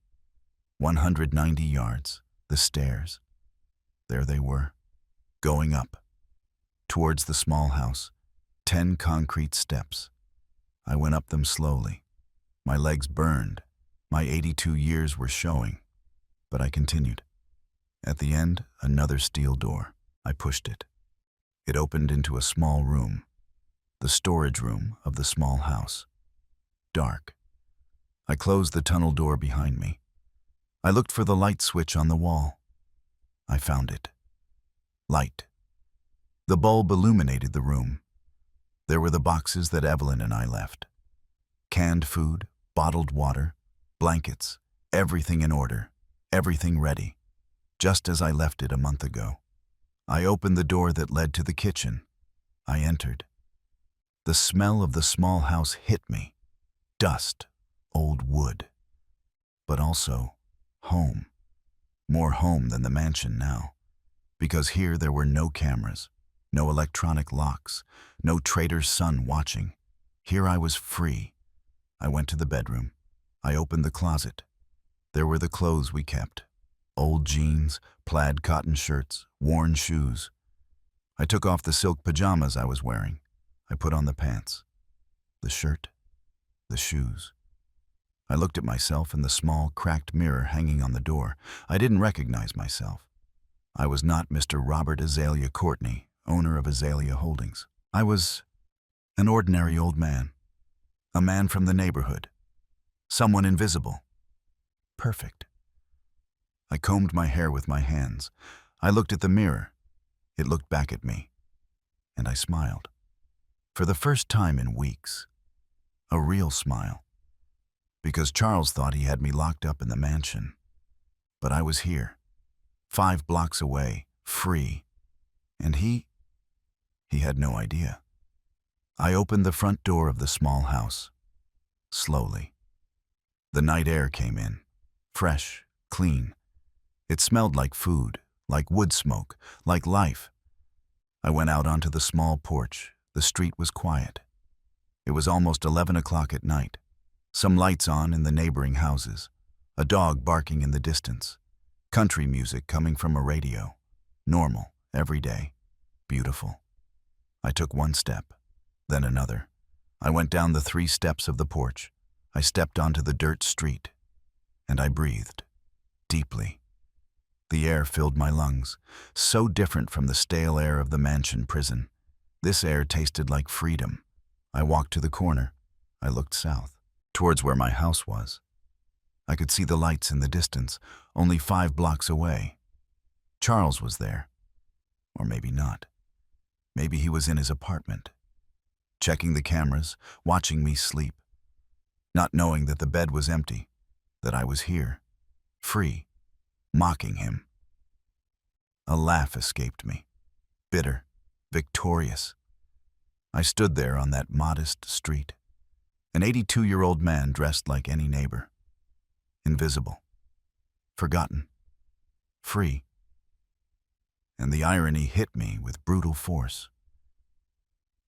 190 yards, the stairs. There they were, going up. Towards the small house, 10 concrete steps. I went up them slowly. My legs burned. My 82 years were showing. But I continued. At the end, another steel door. I pushed it. It opened into a small room, the storage room of the small house. Dark. I closed the tunnel door behind me. I looked for the light switch on the wall. I found it. Light. The bulb illuminated the room. There were the boxes that Evelyn and I left. Canned food, bottled water, blankets, everything in order, everything ready, just as I left it a month ago. I opened the door that led to the kitchen. I entered. The smell of the small house hit me. Dust, old wood, but also home. More home than the mansion now, because here there were no cameras, no electronic locks, no traitor's son watching. Here I was free. I went to the bedroom. I opened the closet. There were the clothes we kept. Old jeans, plaid cotton shirts, worn shoes. I took off the silk pajamas I was wearing. I put on the pants, the shirt, the shoes. I looked at myself in the small, cracked mirror hanging on the door. I didn't recognize myself. I was not Mr. Robert Azalea Courtney, owner of Azalea Holdings. I was an ordinary old man, a man from the neighborhood, someone invisible. Perfect. I combed my hair with my hands. I looked at the mirror. It looked back at me, and I smiled. For the first time in weeks, a real smile. Because Charles thought he had me locked up in the mansion. But I was here, 5 blocks away, free. And he had no idea. I opened the front door of the small house, slowly. The night air came in, fresh, clean. It smelled like food, like wood smoke, like life. I went out onto the small porch. The street was quiet. It was almost 11 o'clock at night. Some lights on in the neighboring houses. A dog barking in the distance. Country music coming from a radio. Normal, every day. Beautiful. I took one step, then another. I went down the 3 steps of the porch. I stepped onto the dirt street, and I breathed, deeply. The air filled my lungs, so different from the stale air of the mansion prison. This air tasted like freedom. I walked to the corner. I looked south, towards where my house was. I could see the lights in the distance, only 5 blocks away. Charles was there. Or maybe not. Maybe he was in his apartment, checking the cameras, watching me sleep, not knowing that the bed was empty, that I was here, free, mocking him. A laugh escaped me, bitter, victorious. I stood there on that modest street, an 82-year-old man dressed like any neighbor, invisible, forgotten, free. And the irony hit me with brutal force.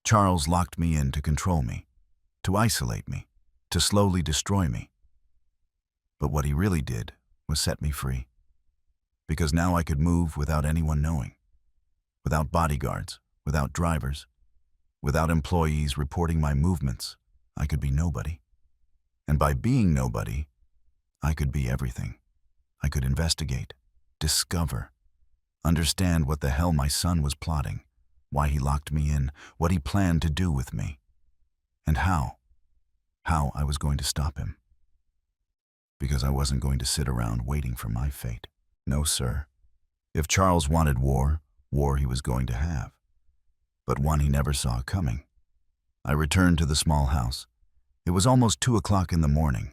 Charles locked me in to control me, to isolate me, to slowly destroy me. But what he really did was set me free, because now I could move without anyone knowing, without bodyguards, without drivers, without employees reporting my movements. I could be nobody. And by being nobody, I could be everything. I could investigate, discover, understand what the hell my son was plotting, why he locked me in, what he planned to do with me, and how I was going to stop him. Because I wasn't going to sit around waiting for my fate. No, sir. If Charles wanted war he was going to have, but one he never saw coming. I returned to the small house. It was almost 2 o'clock in the morning.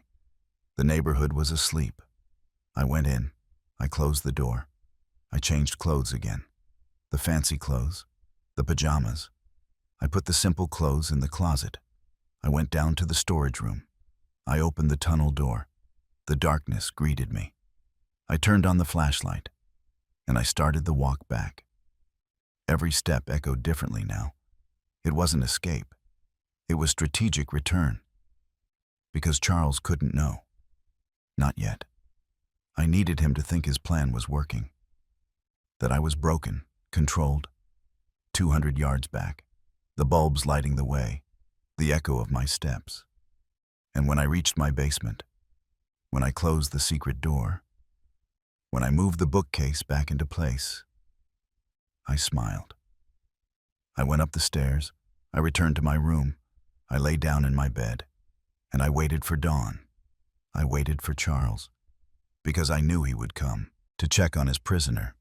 The neighborhood was asleep. I went in. I closed the door. I changed clothes again. The fancy clothes, the pajamas. I put the simple clothes in the closet. I went down to the storage room. I opened the tunnel door. The darkness greeted me. I turned on the flashlight, and I started the walk back. Every step echoed differently now. It wasn't escape. It was strategic return. Because Charles couldn't know. Not yet. I needed him to think his plan was working. That I was broken, controlled. 200 yards back, the bulbs lighting the way, the echo of my steps. And when I reached my basement, when I closed the secret door, when I moved the bookcase back into place, I smiled. I went up the stairs. I returned to my room. I lay down in my bed, and I waited for dawn. I waited for Charles, because I knew he would come to check on his prisoner.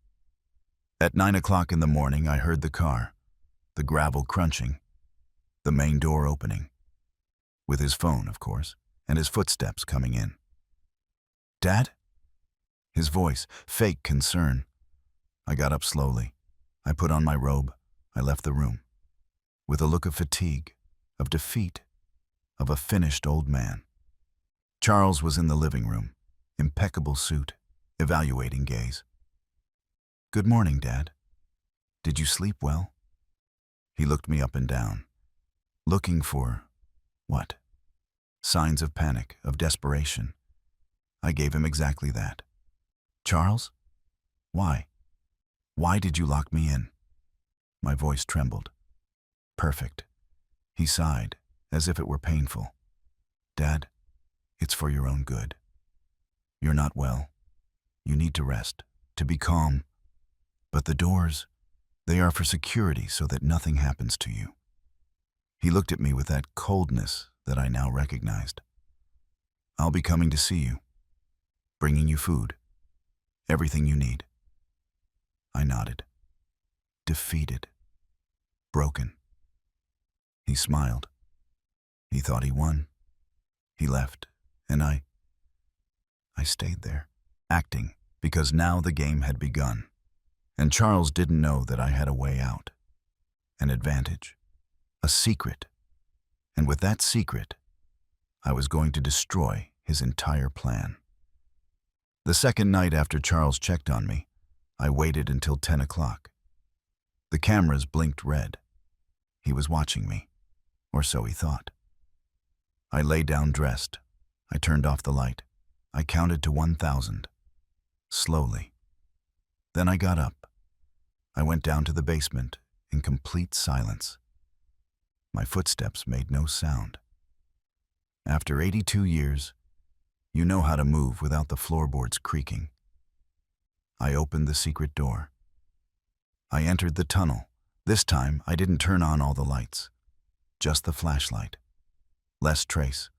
At 9 o'clock in the morning, I heard the car, the gravel crunching, the main door opening, with his phone, of course, and his footsteps coming in. "Dad?" His voice, fake concern. I got up slowly. I put on my robe. I left the room, with a look of fatigue, of defeat, of a finished old man. Charles was in the living room, impeccable suit, evaluating gaze. "Good morning, Dad. Did you sleep well?" He looked me up and down, looking for, what? Signs of panic, of desperation. I gave him exactly that. "Charles? Why? Why did you lock me in?" My voice trembled. "Perfect." He sighed, as if it were painful. "Dad, it's for your own good. You're not well. You need to rest, to be calm. But the doors, they are for security so that nothing happens to you." He looked at me with that coldness that I now recognized. "I'll be coming to see you, bringing you food, everything you need." I nodded. Defeated. Broken. He smiled. He thought he won. He left, and I stayed there, acting, because now the game had begun. And Charles didn't know that I had a way out, an advantage, a secret. And with that secret, I was going to destroy his entire plan. The second night after Charles checked on me, I waited until 10 o'clock. The cameras blinked red. He was watching me, or so he thought. I lay down dressed. I turned off the light. I counted to 1,000, slowly. Then I got up. I went down to the basement in complete silence. My footsteps made no sound. After 82 years, you know how to move without the floorboards creaking. I opened the secret door. I entered the tunnel. This time, I didn't turn on all the lights, just the flashlight. Less trace,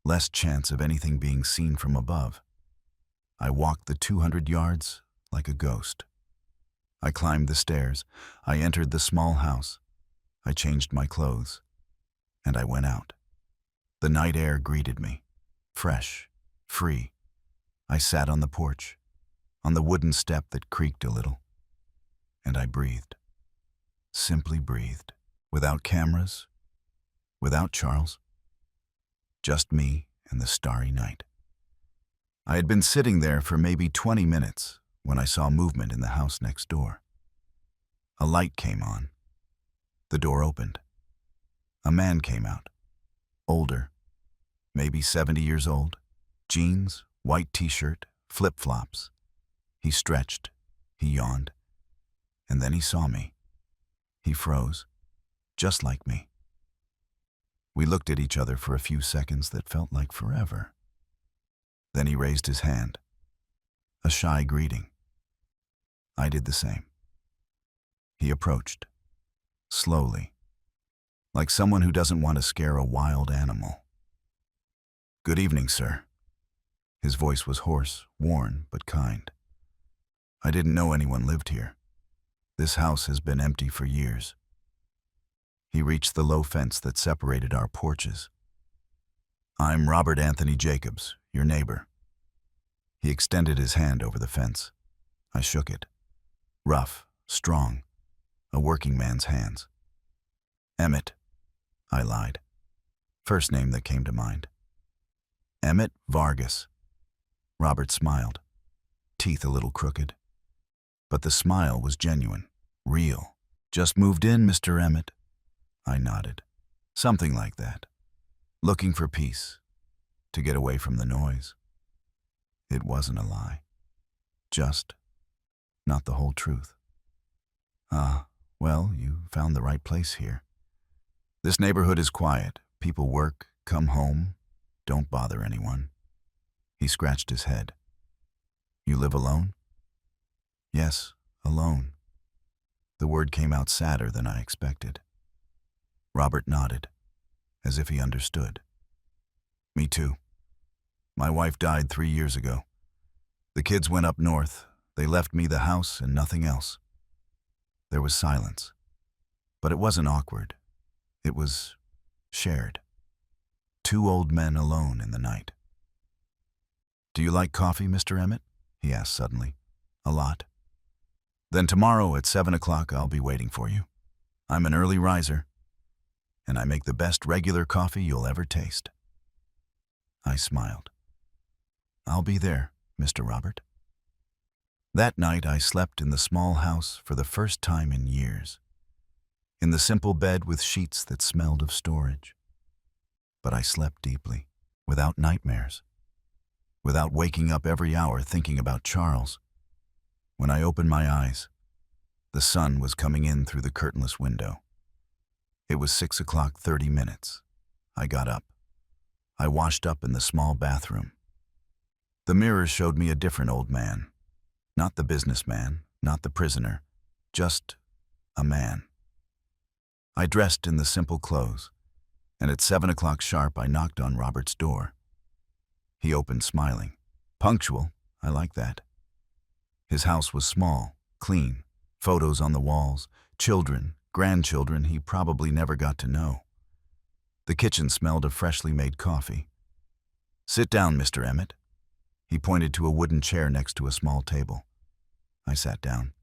less chance of anything being seen from above. I walked the 200 yards like a ghost. I climbed the stairs. I entered the small house. I changed my clothes, and I went out. The night air greeted me, fresh, free. I sat on the porch, on the wooden step that creaked a little, and I breathed. Simply breathed, without cameras, without Charles. Just me and the starry night. I had been sitting there for maybe 20 minutes when I saw movement in the house next door. A light came on. The door opened. A man came out, older, maybe 70 years old, jeans, white t-shirt, flip-flops. He stretched, he yawned, and then he saw me. He froze, just like me. We looked at each other for a few seconds that felt like forever. Then he raised his hand, a shy greeting. I did the same. He approached, slowly, like someone who doesn't want to scare a wild animal. "Good evening, sir." His voice was hoarse, worn, but kind. "I didn't know anyone lived here. This house has been empty for years." He reached the low fence that separated our porches. "I'm Robert Anthony Jacobs, your neighbor." He extended his hand over the fence. I shook it. Rough, strong, a working man's hands. "Emmett," I lied. First name that came to mind. Emmett Vargas. Robert smiled, teeth a little crooked. But the smile was genuine, real. Just moved in, Mr. Emmett. I nodded. Something like that. Looking for peace, to get away from the noise. It wasn't a lie. Just not the whole truth. Well, you found the right place here. This neighborhood is quiet. People work, come home, don't bother anyone. He scratched his head. You live alone? Yes, alone. The word came out sadder than I expected. Robert nodded, as if he understood. Me too. My wife died 3 years ago. The kids went up north. They left me the house and nothing else. There was silence. But it wasn't awkward. It was shared. 2 old men alone in the night. Do you like coffee, Mr. Emmett? He asked suddenly. A lot. Then tomorrow at 7 o'clock I'll be waiting for you. I'm an early riser, and I make the best regular coffee you'll ever taste. I smiled. I'll be there, Mr. Robert. That night I slept in the small house for the first time in years, in the simple bed with sheets that smelled of storage. But I slept deeply, without nightmares, without waking up every hour thinking about Charles. When I opened my eyes, the sun was coming in through the curtainless window. It was 6 o'clock 30 minutes. I got up. I washed up in the small bathroom. The mirror showed me a different old man. Not the businessman, not the prisoner, just a man. I dressed in the simple clothes, and at 7 o'clock sharp I knocked on Robert's door. He opened smiling. Punctual, I like that. His house was small, clean, photos on the walls, children, grandchildren he probably never got to know. The kitchen smelled of freshly made coffee. Sit down, Mr. Emmett. He pointed to a wooden chair next to a small table. I sat down.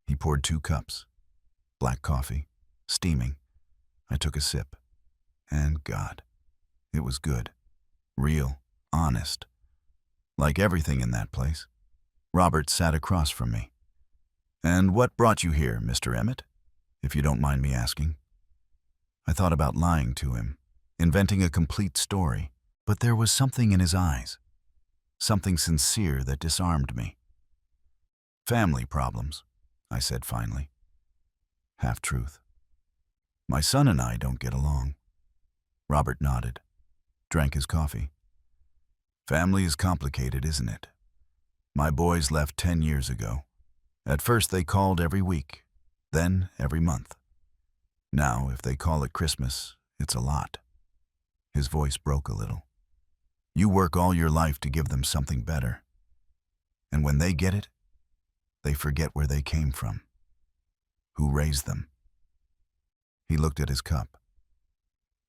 He poured 2 cups. Black coffee, steaming. I took a sip. And God, it was good. Real, honest. Like everything in that place. Robert sat across from me. And what brought you here, Mr. Emmett, if you don't mind me asking? I thought about lying to him, inventing a complete story, but there was something in his eyes, something sincere that disarmed me. Family problems, I said finally. Half-truth. My son and I don't get along. Robert nodded, drank his coffee. Family is complicated, isn't it? My boys left 10 years ago. At first they called every week, then every month. Now, if they call it Christmas, it's a lot. His voice broke a little. You work all your life to give them something better. And when they get it, they forget where they came from, who raised them. He looked at his cup.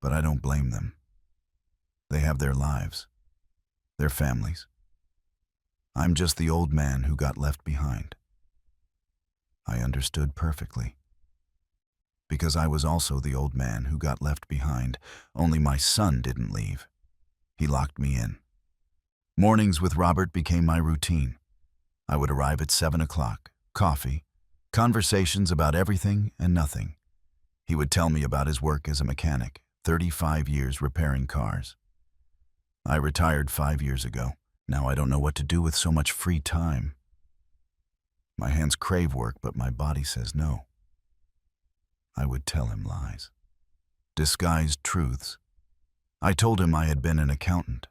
But I don't blame them. They have their lives, their families. I'm just the old man who got left behind. I understood perfectly. Because I was also the old man who got left behind, only my son didn't leave. He locked me in. Mornings with Robert became my routine. I would arrive at 7 o'clock, coffee, conversations about everything and nothing. He would tell me about his work as a mechanic, 35 years repairing cars. I retired 5 years ago. Now I don't know what to do with so much free time. My hands crave work, but my body says no. I would tell him lies, disguised truths. I told him I had been an accountant,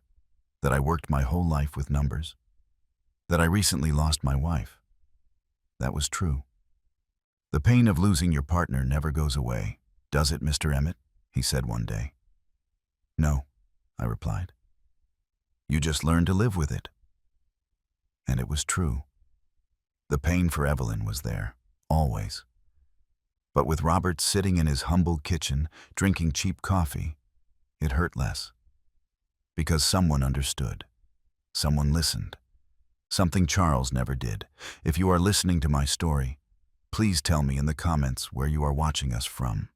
that I worked my whole life with numbers, that I recently lost my wife. That was true. The pain of losing your partner never goes away, does it, Mr. Emmett? He said one day. No, I replied. You just learn to live with it. And it was true. The pain for Evelyn was there, always. But with Robert sitting in his humble kitchen, drinking cheap coffee, it hurt less. Because someone understood. Someone listened. Something Charles never did. If you are listening to my story, please tell me in the comments where you are watching us from.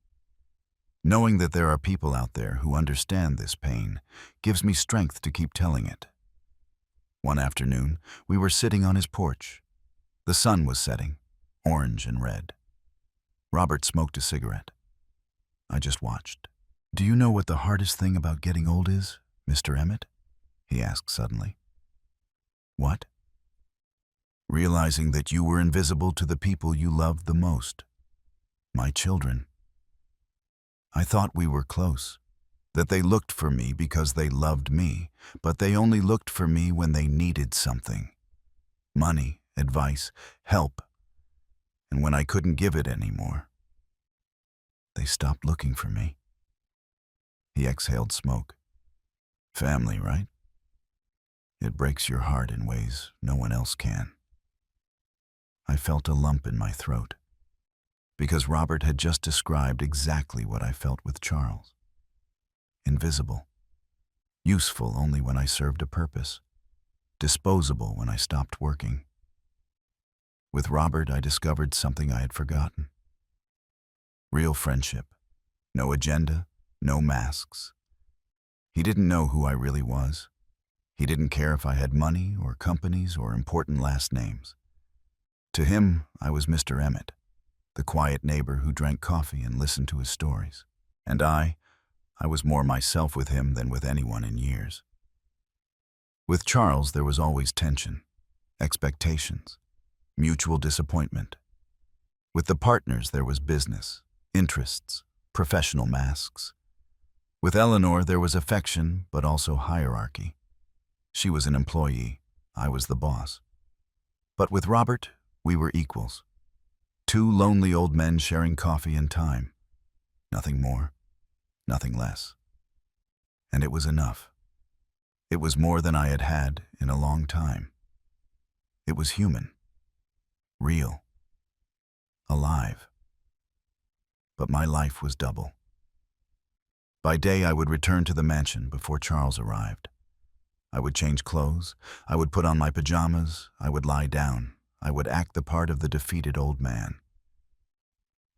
Knowing that there are people out there who understand this pain gives me strength to keep telling it. One afternoon, we were sitting on his porch. The sun was setting, orange and red. Robert smoked a cigarette. I just watched. "Do you know what the hardest thing about getting old is, Mr. Emmett?" he asked suddenly. "What?" "Realizing that you were invisible to the people you loved the most. My children. I thought we were close, that they looked for me because they loved me, but they only looked for me when they needed something. Money, advice, help. And when I couldn't give it anymore, they stopped looking for me." He exhaled smoke. "Family, right? It breaks your heart in ways no one else can." I felt a lump in my throat, because Robert had just described exactly what I felt with Charles. Invisible. Useful only when I served a purpose. Disposable when I stopped working. With Robert, I discovered something I had forgotten. Real friendship. No agenda, no masks. He didn't know who I really was. He didn't care if I had money or companies or important last names. To him, I was Mr. Emmett, the quiet neighbor who drank coffee and listened to his stories. And I was more myself with him than with anyone in years. With Charles, there was always tension, expectations, mutual disappointment. With the partners, there was business, interests, professional masks. With Eleanor, there was affection, but also hierarchy. She was an employee, I was the boss. But with Robert, we were equals. Two lonely old men sharing coffee and time. Nothing more, nothing less. And it was enough. It was more than I had had in a long time. It was human, real, alive. But my life was double. By day, I would return to the mansion before Charles arrived. I would change clothes, I would put on my pajamas, I would lie down, I would act the part of the defeated old man.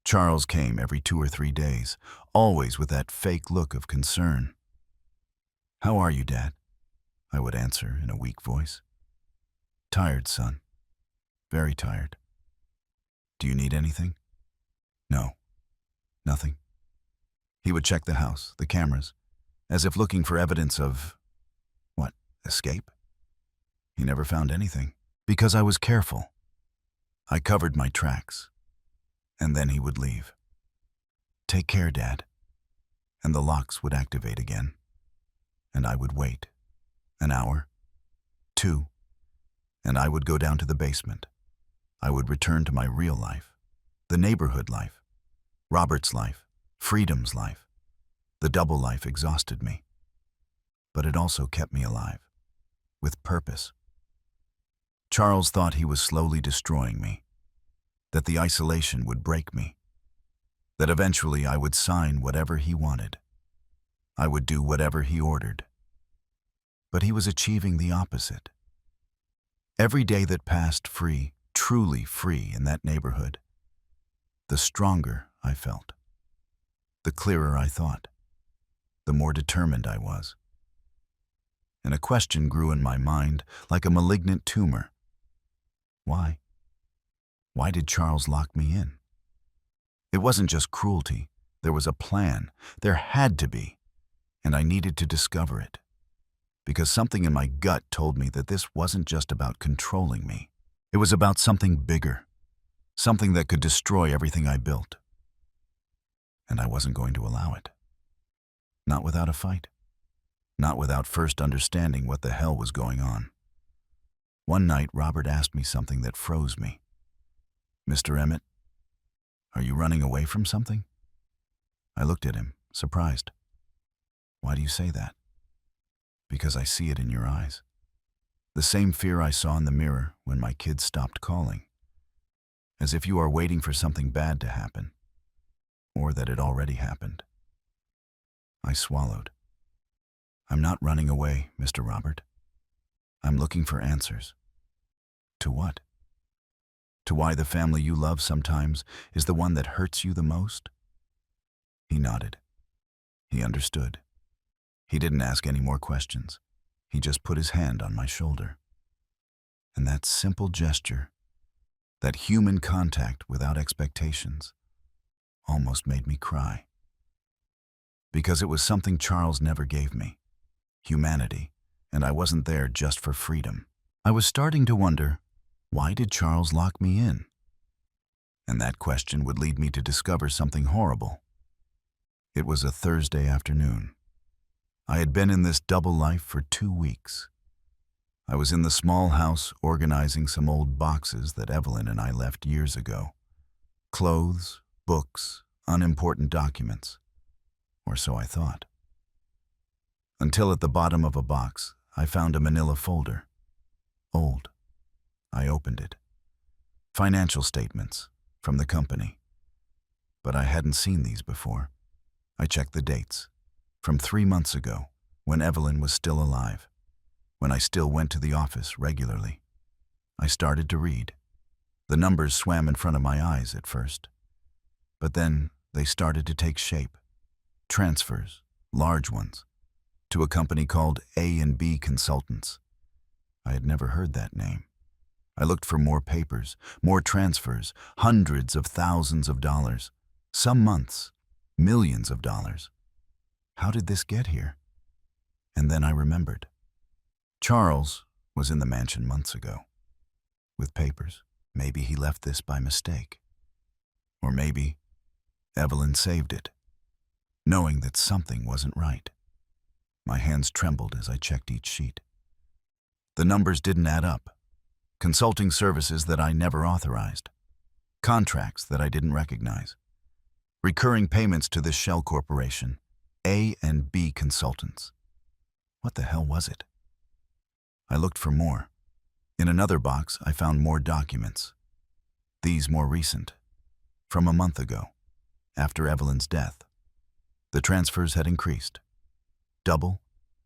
Charles came every 2 or 3 days, always with that fake look of concern. "How are you, Dad?" I would answer in a weak voice. "Tired, son. Very tired." "Do you need anything?" "No, nothing." He would check the house, the cameras, as if looking for evidence of, what, escape? He never found anything, because I was careful. I covered my tracks, and then he would leave. "Take care, Dad." And the locks would activate again, and I would wait. An hour, 2, and I would go down to the basement. I would return to my real life, the neighborhood life, Robert's life, Freedom's life. The double life exhausted me, but it also kept me alive, with purpose. Charles thought he was slowly destroying me, that the isolation would break me, that eventually I would sign whatever he wanted. I would do whatever he ordered. But he was achieving the opposite. Every day that passed free, truly free in that neighborhood, the stronger I felt, the clearer I thought, the more determined I was. And a question grew in my mind like a malignant tumor. Why? Why did Charles lock me in? It wasn't just cruelty. There was a plan. There had to be. And I needed to discover it. Because something in my gut told me that this wasn't just about controlling me. It was about something bigger. Something that could destroy everything I built. And I wasn't going to allow it. Not without a fight. Not without first understanding what the hell was going on. One night, Robert asked me something that froze me. "Mr. Emmett, are you running away from something?" I looked at him, surprised. "Why do you say that?" "Because I see it in your eyes. The same fear I saw in the mirror when my kids stopped calling. As if you are waiting for something bad to happen, or that it already happened." I swallowed. "I'm not running away, Mr. Robert. I'm looking for answers." "To what?" "To why the family you love sometimes is the one that hurts you the most?" He nodded. He understood. He didn't ask any more questions. He just put his hand on my shoulder. And that simple gesture, that human contact without expectations, almost made me cry. Because it was something Charles never gave me, humanity, and I wasn't there just for freedom. I was starting to wonder, why did Charles lock me in? And that question would lead me to discover something horrible. It was a Thursday afternoon. I had been in this double life for 2 weeks. I was in the small house organizing some old boxes that Evelyn and I left years ago. Clothes, books, unimportant documents. Or so I thought. Until at the bottom of a box, I found a manila folder. Old. I opened it. Financial statements from the company. But I hadn't seen these before. I checked the dates. From 3 months ago, when Evelyn was still alive, when I still went to the office regularly. I started to read. The numbers swam in front of my eyes at first. But then they started to take shape. Transfers, large ones, to a company called A&B Consultants. I had never heard that name. I looked for more papers, more transfers, hundreds of thousands of dollars, some months, millions of dollars. How did this get here? And then I remembered. Charles was in the mansion months ago, with papers. Maybe he left this by mistake. Or maybe Evelyn saved it, knowing that something wasn't right. My hands trembled as I checked each sheet. The numbers didn't add up. Consulting services that I never authorized. Contracts that I didn't recognize. Recurring payments to this shell corporation, A&B Consultants. What the hell was it? I looked for more. In another box, I found more documents. These more recent, from a month ago, after Evelyn's death. The transfers had increased. Double,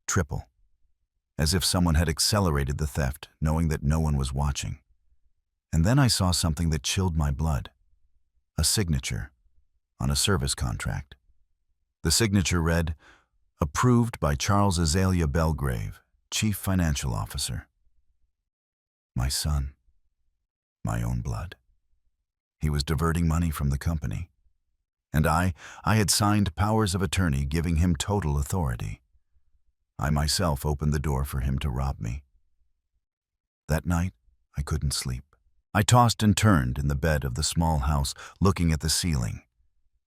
triple. As if someone had accelerated the theft, knowing that no one was watching. And then I saw something that chilled my blood. A signature on a service contract. The signature read, "Approved by Charles Azalea Belgrave, Chief Financial Officer." My son. My own blood. He was diverting money from the company. And I had signed powers of attorney giving him total authority. I myself opened the door for him to rob me. That night, I couldn't sleep. I tossed and turned in the bed of the small house, looking at the ceiling,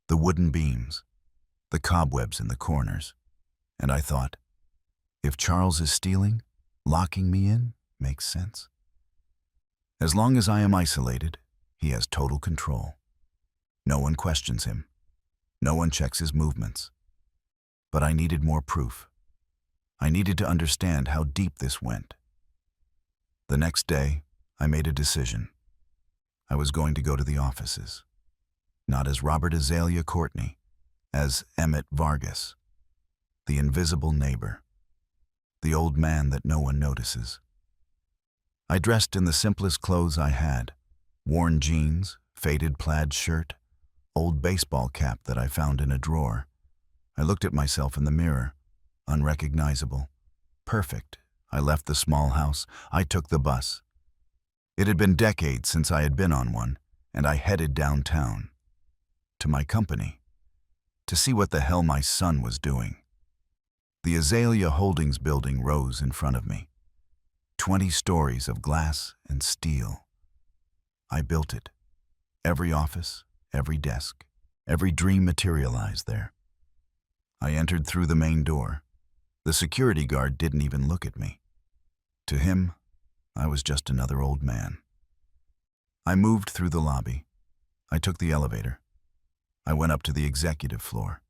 the wooden beams, the cobwebs in the corners. And I thought, if Charles is stealing, locking me in makes sense. As long as I am isolated, he has total control. No one questions him. No one checks his movements. But I needed more proof. I needed to understand how deep this went. The next day, I made a decision. I was going to go to the offices. Not as Robert Azalea Courtney, as Emmett Vargas, the invisible neighbor, the old man that no one notices. I dressed in the simplest clothes I had, worn jeans, faded plaid shirt, old baseball cap that I found in a drawer. I looked at myself in the mirror, unrecognizable, perfect. I left the small house. I took the bus. It had been decades since I had been on one, and I headed downtown, to my company, to see what the hell my son was doing. The Azalea Holdings building rose in front of me. 20 stories of glass and steel. I built it. Every office, every desk, every dream materialized there. I entered through the main door. The security guard didn't even look at me. To him, I was just another old man. I moved through the lobby. I took the elevator. I went up to the executive floor,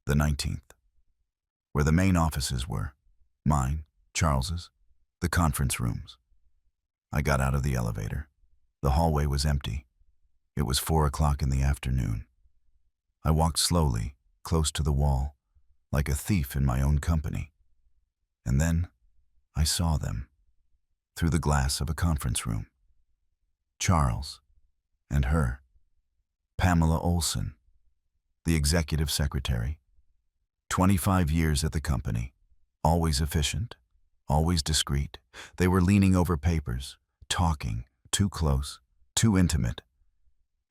the 19th, where the main offices were, mine, Charles's, the conference rooms. I got out of the elevator. The hallway was empty. It was 4 o'clock in the afternoon. I walked slowly, close to the wall, like a thief in my own company. And then I saw them, through the glass of a conference room. Charles and her, Pamela Olson, the executive secretary, 25 years at the company. Always efficient, always discreet. They were leaning over papers, talking, too close, too intimate.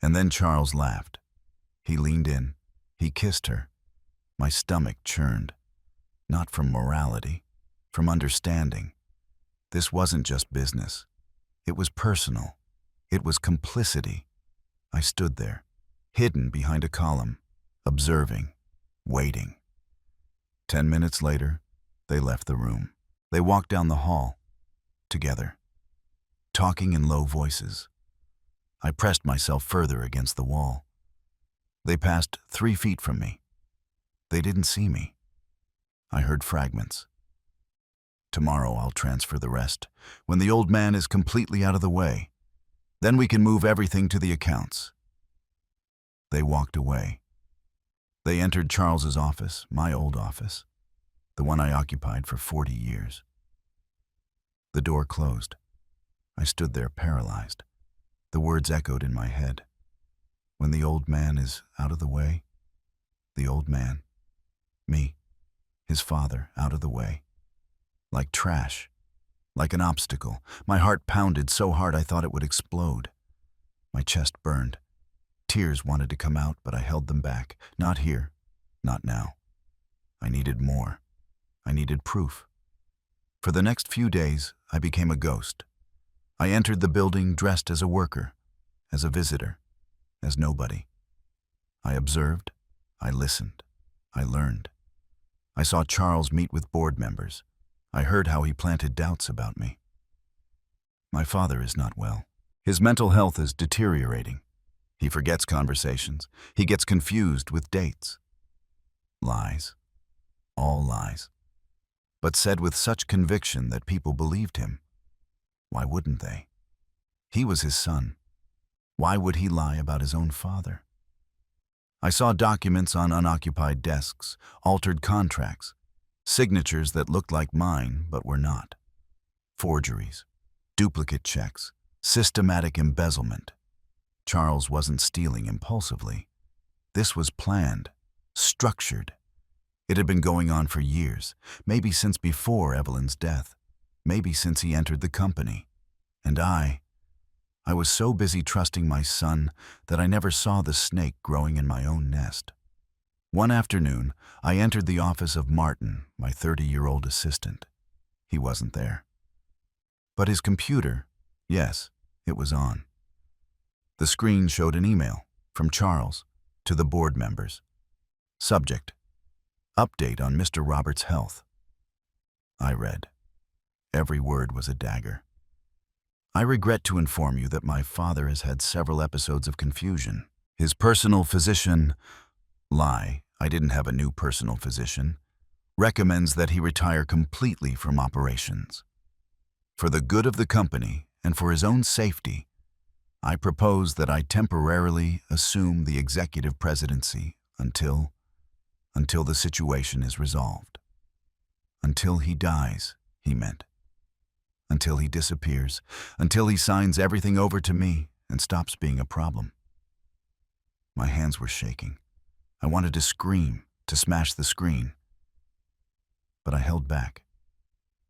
And then Charles laughed. He leaned in. He kissed her. My stomach churned. Not from morality, from understanding. This wasn't just business. It was personal. It was complicity. I stood there, hidden behind a column, observing, waiting. 10 minutes later, they left the room. They walked down the hall, together, talking in low voices. I pressed myself further against the wall. They passed 3 feet from me. They didn't see me. I heard fragments. Tomorrow I'll transfer the rest, when the old man is completely out of the way. Then we can move everything to the accounts. They walked away. They entered Charles's office, my old office, the one I occupied for 40 years. The door closed. I stood there paralyzed. The words echoed in my head. When the old man is out of the way, the old man, me, his father, out of the way. Like trash, like an obstacle. My heart pounded so hard I thought it would explode. My chest burned. Tears wanted to come out, but I held them back. Not here, not now. I needed more. I needed proof. For the next few days, I became a ghost. I entered the building dressed as a worker, as a visitor, as nobody. I observed, I listened, I learned. I saw Charles meet with board members. I heard how he planted doubts about me. My father is not well. His mental health is deteriorating. He forgets conversations. He gets confused with dates. Lies. All lies. But said with such conviction that people believed him. Why wouldn't they? He was his son. Why would he lie about his own father? I saw documents on unoccupied desks, altered contracts, signatures that looked like mine but were not. Forgeries, duplicate checks, systematic embezzlement. Charles wasn't stealing impulsively. This was planned, structured. It had been going on for years, maybe since before Evelyn's death, maybe since he entered the company. And I was so busy trusting my son that I never saw the snake growing in my own nest. One afternoon, I entered the office of Martin, my 30-year-old assistant. He wasn't there. But his computer, yes, it was on. The screen showed an email from Charles to the board members. Subject: Update on Mr. Roberts' health. I read. Every word was a dagger. I regret to inform you that my father has had several episodes of confusion. His personal physician, lie, I didn't have a new personal physician, recommends that he retire completely from operations. For the good of the company and for his own safety, I propose that I temporarily assume the executive presidency until the situation is resolved. Until he dies, he meant. Until he disappears, until he signs everything over to me and stops being a problem. My hands were shaking. I wanted to scream, to smash the screen. But I held back.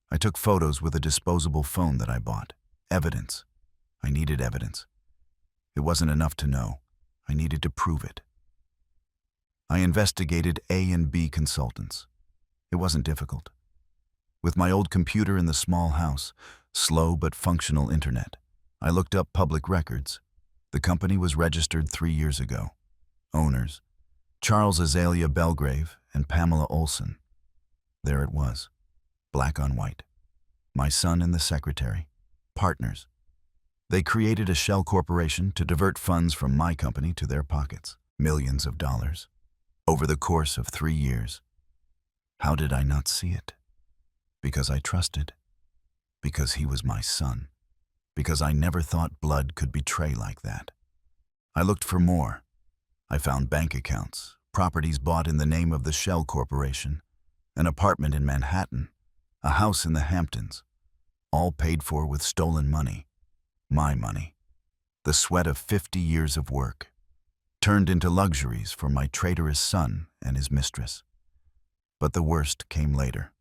I took photos with a disposable phone that I bought. Evidence. I needed evidence. It wasn't enough to know. I needed to prove it. I investigated A and B consultants. It wasn't difficult. With my old computer in the small house, slow but functional internet, I looked up public records. The company was registered 3 years ago. Owners: Charles Azalea Belgrave and Pamela Olson. There it was, black on white. My son and the secretary, partners. They created a shell corporation to divert funds from my company to their pockets, millions of dollars, over the course of 3 years. How did I not see it? Because I trusted. Because he was my son. Because I never thought blood could betray like that. I looked for more. I found bank accounts, properties bought in the name of the Shell Corporation, an apartment in Manhattan, a house in the Hamptons, all paid for with stolen money. My money. The sweat of 50 years of work, turned into luxuries for my traitorous son and his mistress. But the worst came later.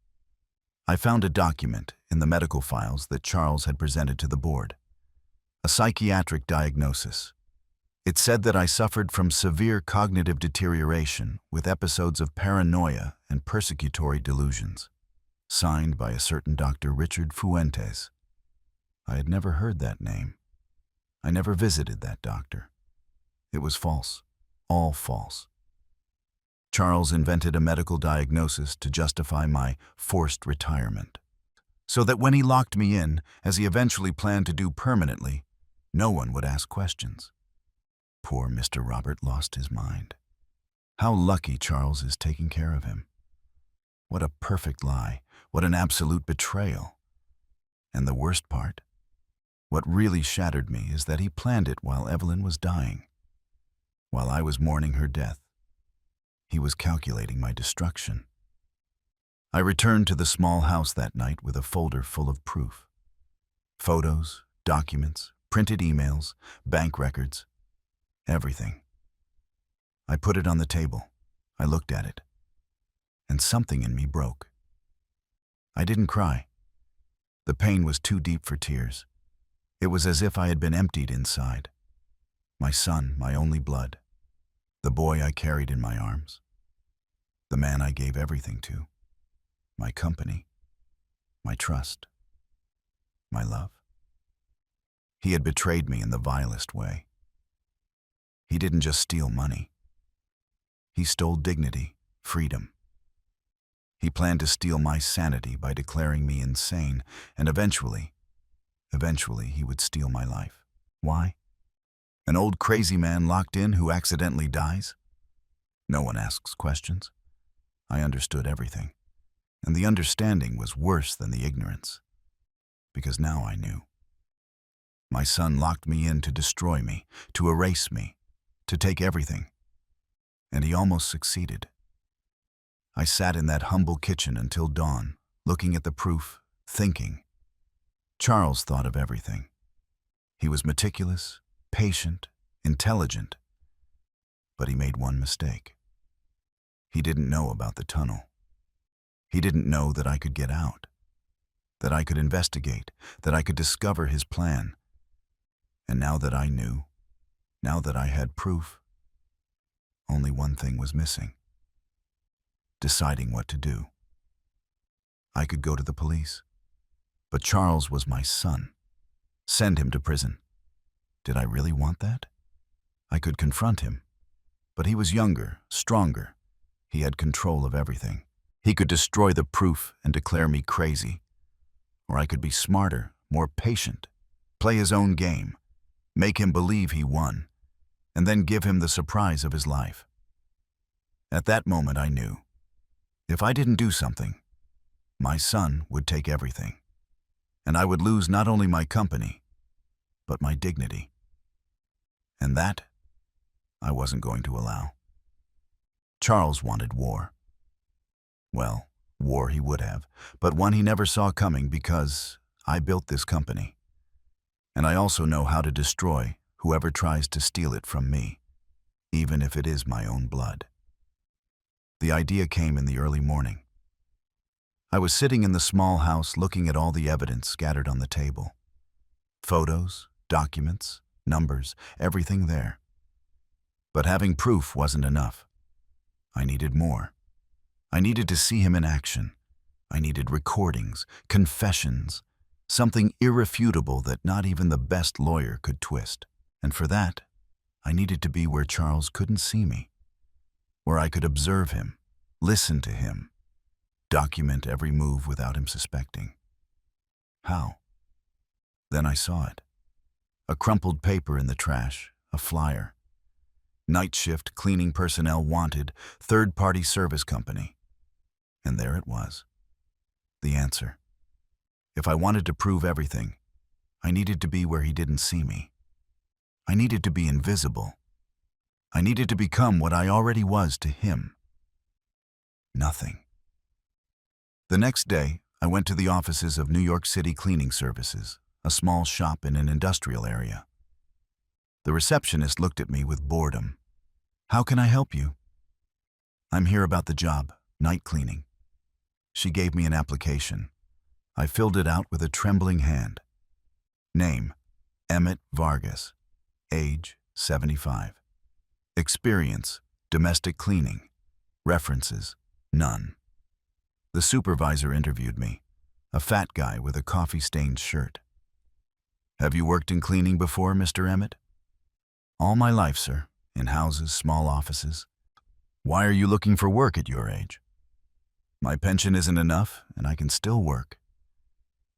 I found a document in the medical files that Charles had presented to the board. A psychiatric diagnosis. It said that I suffered from severe cognitive deterioration with episodes of paranoia and persecutory delusions. Signed by a certain Dr. Richard Fuentes. I had never heard that name. I never visited that doctor. It was false. All false. Charles invented a medical diagnosis to justify my forced retirement, so that when he locked me in, as he eventually planned to do permanently, no one would ask questions. Poor Mr. Robert lost his mind. How lucky Charles is taking care of him. What a perfect lie. What an absolute betrayal. And the worst part, what really shattered me is that he planned it while Evelyn was dying. While I was mourning her death, he was calculating my destruction. I returned to the small house that night with a folder full of proof. Photos, documents, printed emails, bank records, everything. I put it on the table. I looked at it. And something in me broke. I didn't cry. The pain was too deep for tears. It was as if I had been emptied inside. My son, my only blood. The boy I carried in my arms. The man I gave everything to. My company. My trust. My love. He had betrayed me in the vilest way. He didn't just steal money. He stole dignity, freedom. He planned to steal my sanity by declaring me insane, and eventually he would steal my life. Why? An old crazy man locked in who accidentally dies? No one asks questions. I understood everything, and the understanding was worse than the ignorance, because now I knew. My son locked me in to destroy me, to erase me, to take everything, and he almost succeeded. I sat in that humble kitchen until dawn, looking at the proof, thinking. Charles thought of everything. He was meticulous, patient, intelligent, but he made one mistake. He didn't know about the tunnel. He didn't know that I could get out, that I could investigate, that I could discover his plan. And now that I knew, now that I had proof, only one thing was missing. Deciding what to do. I could go to the police, but Charles was my son. Send him to prison. Did I really want that? I could confront him, but he was younger, stronger. He had control of everything. He could destroy the proof and declare me crazy. Or I could be smarter, more patient, play his own game, make him believe he won, and then give him the surprise of his life. At that moment I knew. If I didn't do something, my son would take everything, and I would lose not only my company, but my dignity. And that, I wasn't going to allow. Charles wanted war. Well, war he would have, but one he never saw coming because I built this company. And I also know how to destroy whoever tries to steal it from me, even if it is my own blood. The idea came in the early morning. I was sitting in the small house looking at all the evidence scattered on the table. Photos, documents, numbers, everything there. But having proof wasn't enough. I needed more. I needed to see him in action. I needed recordings, confessions, something irrefutable that not even the best lawyer could twist. And for that, I needed to be where Charles couldn't see me, where I could observe him, listen to him, document every move without him suspecting. How? Then I saw it. A crumpled paper in the trash, a flyer. Night shift cleaning personnel wanted, third-party service company. And there it was. The answer. If I wanted to prove everything, I needed to be where he didn't see me. I needed to be invisible. I needed to become what I already was to him. Nothing. The next day, I went to the offices of New York City Cleaning Services, a small shop in an industrial area. The receptionist looked at me with boredom. "How can I help you?" "I'm here about the job, night cleaning." She gave me an application. I filled it out with a trembling hand. Name, Emmett Vargas. Age, 75. Experience, domestic cleaning. References, none. The supervisor interviewed me, a fat guy with a coffee-stained shirt. Have you worked in cleaning before, Mr. Emmett? All my life, sir, in houses, small offices. Why are you looking for work at your age? My pension isn't enough, and I can still work.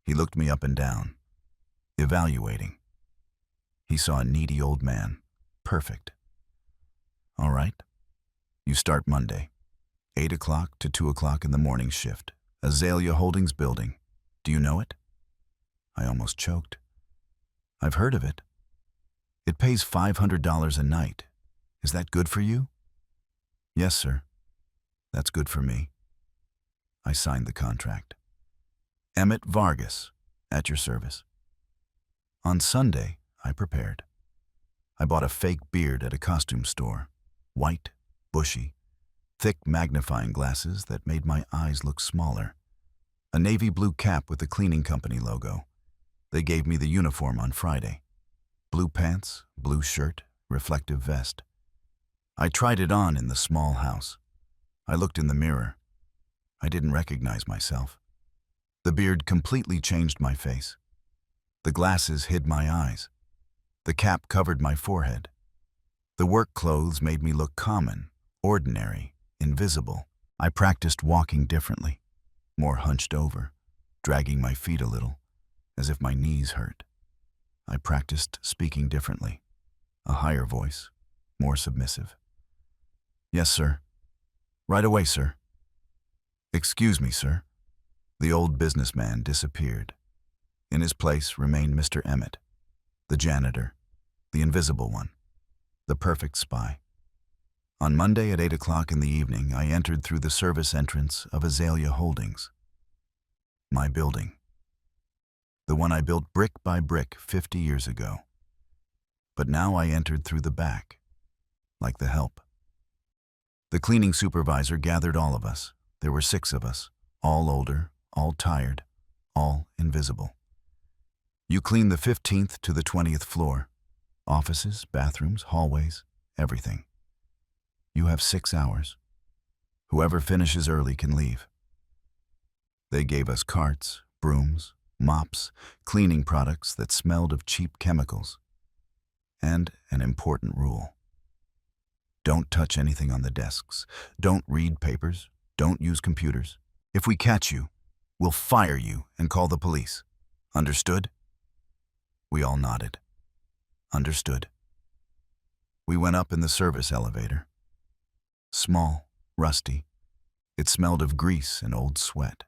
He looked me up and down, evaluating. He saw a needy old man. Perfect. All right. You start Monday, 8 o'clock to 2 o'clock in the morning shift. Azalea Holdings building. Do you know it? I almost choked. I've heard of it. It pays $500 a night. Is that good for you? Yes, sir. That's good for me. I signed the contract. Emmett Vargas, at your service. On Sunday, I prepared. I bought a fake beard at a costume store. White, bushy, thick magnifying glasses that made my eyes look smaller. A navy blue cap with the cleaning company logo. They gave me the uniform on Friday. Blue pants, blue shirt, reflective vest. I tried it on in the small house. I looked in the mirror. I didn't recognize myself. The beard completely changed my face. The glasses hid my eyes. The cap covered my forehead. The work clothes made me look common, ordinary, invisible. I practiced walking differently, more hunched over, dragging my feet a little, as if my knees hurt. I practiced speaking differently, a higher voice, more submissive. Yes, sir. Right away, sir. Excuse me, sir. The old businessman disappeared. In his place remained Mr. Emmett, the janitor, the invisible one, the perfect spy. On Monday at 8 o'clock in the evening, I entered through the service entrance of Azalea Holdings. My building. The one I built brick by brick 50 years ago. But now I entered through the back, like the help. The cleaning supervisor gathered all of us. There were 6 of us, all older, all tired, all invisible. You clean the 15th to the 20th floor. Offices, bathrooms, hallways, everything. You have 6 hours. Whoever finishes early can leave. They gave us carts, brooms, mops, cleaning products that smelled of cheap chemicals. And an important rule. Don't touch anything on the desks. Don't read papers. Don't use computers. If we catch you, we'll fire you and call the police. Understood? We all nodded. Understood. We went up in the service elevator. Small, rusty. It smelled of grease and old sweat.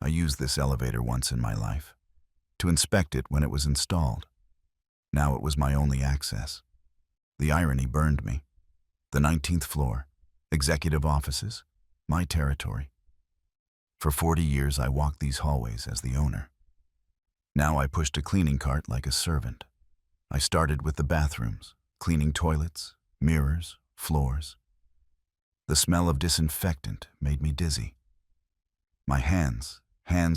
I used this elevator once in my life, to inspect it when it was installed. Now it was my only access. The irony burned me. The 19th floor, executive offices, my territory. For 40 years I walked these hallways as the owner. Now I pushed a cleaning cart like a servant. I started with the bathrooms, cleaning toilets, mirrors, floors. The smell of disinfectant made me dizzy. My hands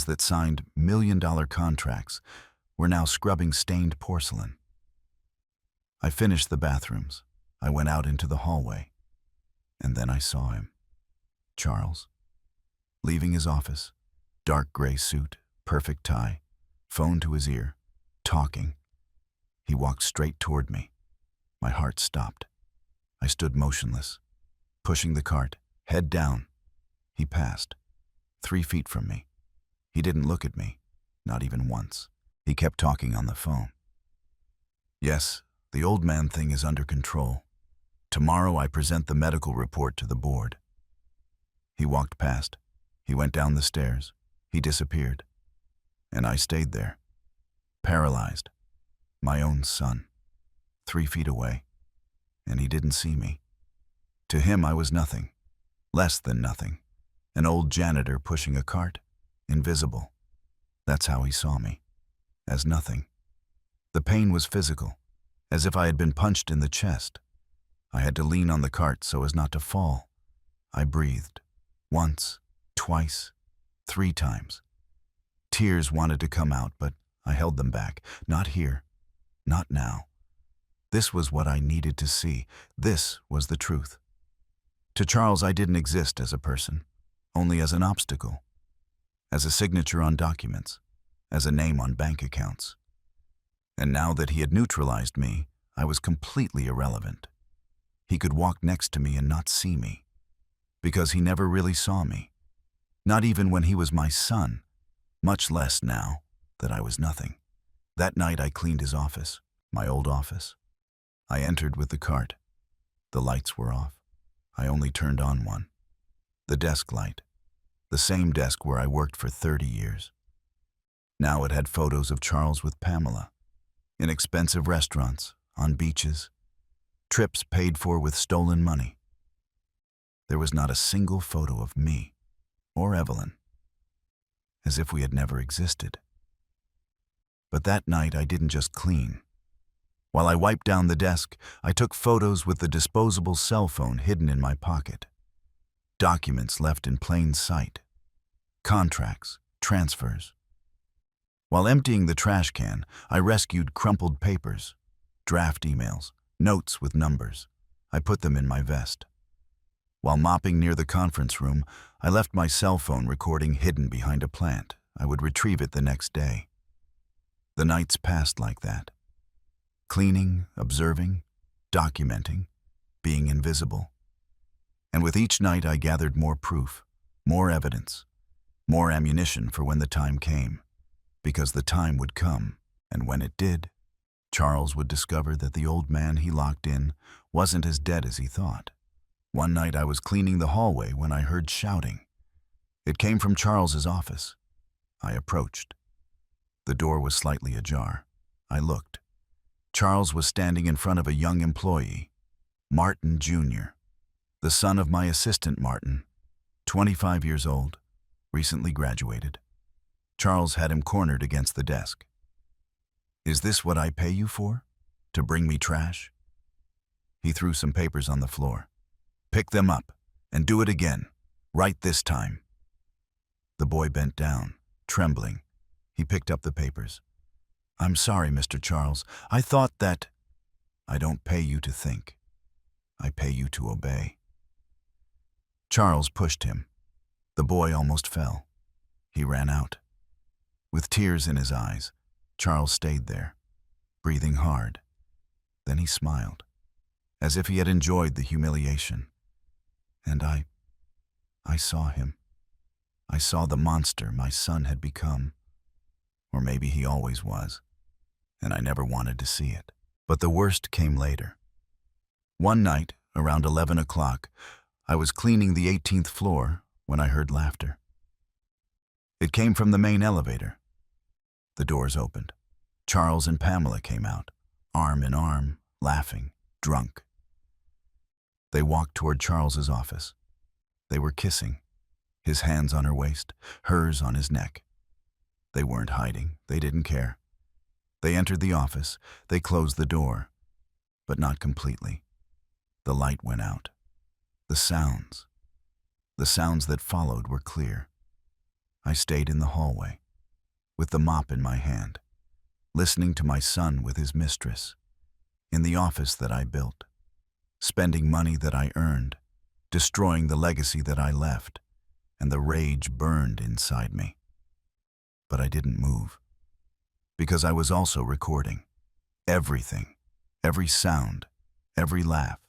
that signed million-dollar contracts, were now scrubbing stained porcelain. I finished the bathrooms. I went out into the hallway. And then I saw him. Charles. Leaving his office, dark gray suit, perfect tie, phone to his ear, talking. He walked straight toward me. My heart stopped. I stood motionless, pushing the cart, head down. He passed, 3 feet from me. He didn't look at me, not even once. He kept talking on the phone. Yes, the old man thing is under control. Tomorrow I present the medical report to the board. He walked past. He went down the stairs. He disappeared. And I stayed there, paralyzed. My own son, 3 feet away. And he didn't see me. To him I was nothing, less than nothing. An old janitor pushing a cart, invisible. That's how he saw me, as nothing. The pain was physical, as if I had been punched in the chest. I had to lean on the cart so as not to fall. I breathed, once, twice, 3 times. Tears wanted to come out, but I held them back. Not here. Not now. This was what I needed to see. This was the truth. To Charles, I didn't exist as a person, only as an obstacle, as a signature on documents, as a name on bank accounts. And now that he had neutralized me, I was completely irrelevant. He could walk next to me and not see me, because he never really saw me, not even when he was my son, much less now that I was nothing. That night I cleaned his office, my old office. I entered with the cart. The lights were off. I only turned on one. The desk light. The same desk where I worked for 30 years. Now it had photos of Charles with Pamela, in expensive restaurants, on beaches, trips paid for with stolen money. There was not a single photo of me or Evelyn, as if we had never existed. But that night I didn't just clean. While I wiped down the desk, I took photos with the disposable cell phone hidden in my pocket. Documents left in plain sight. Contracts, transfers. While emptying the trash can, I rescued crumpled papers, draft emails, notes with numbers. I put them in my vest. While mopping near the conference room, I left my cell phone recording hidden behind a plant. I would retrieve it the next day. The nights passed like that. Cleaning, observing, documenting, being invisible. And with each night I gathered more proof, more evidence, more ammunition for when the time came. Because the time would come, and when it did, Charles would discover that the old man he locked in wasn't as dead as he thought. One night I was cleaning the hallway when I heard shouting. It came from Charles's office. I approached. The door was slightly ajar. I looked. Charles was standing in front of a young employee, Martin Jr., the son of my assistant Martin, 25 years old, recently graduated. Charles had him cornered against the desk. "Is this what I pay you for? To bring me trash?" He threw some papers on the floor. "Pick them up, and do it again, right this time." The boy bent down, trembling. He picked up the papers. "I'm sorry, Mr. Charles. I thought that—" "I don't pay you to think. I pay you to obey." Charles pushed him. The boy almost fell. He ran out. With tears in his eyes, Charles stayed there, breathing hard. Then he smiled, as if he had enjoyed the humiliation. And I saw him. I saw the monster my son had become. Or maybe he always was, and I never wanted to see it. But the worst came later. One night, around 11 o'clock, I was cleaning the 18th floor when I heard laughter. It came from the main elevator. The doors opened. Charles and Pamela came out, arm in arm, laughing, drunk. They walked toward Charles's office. They were kissing, his hands on her waist, hers on his neck. They weren't hiding. They didn't care. They entered the office. They closed the door, but not completely. The light went out. The sounds that followed were clear. I stayed in the hallway, with the mop in my hand, listening to my son with his mistress, in the office that I built, spending money that I earned, destroying the legacy that I left, and the rage burned inside me. But I didn't move, because I was also recording. Everything, every sound, every laugh,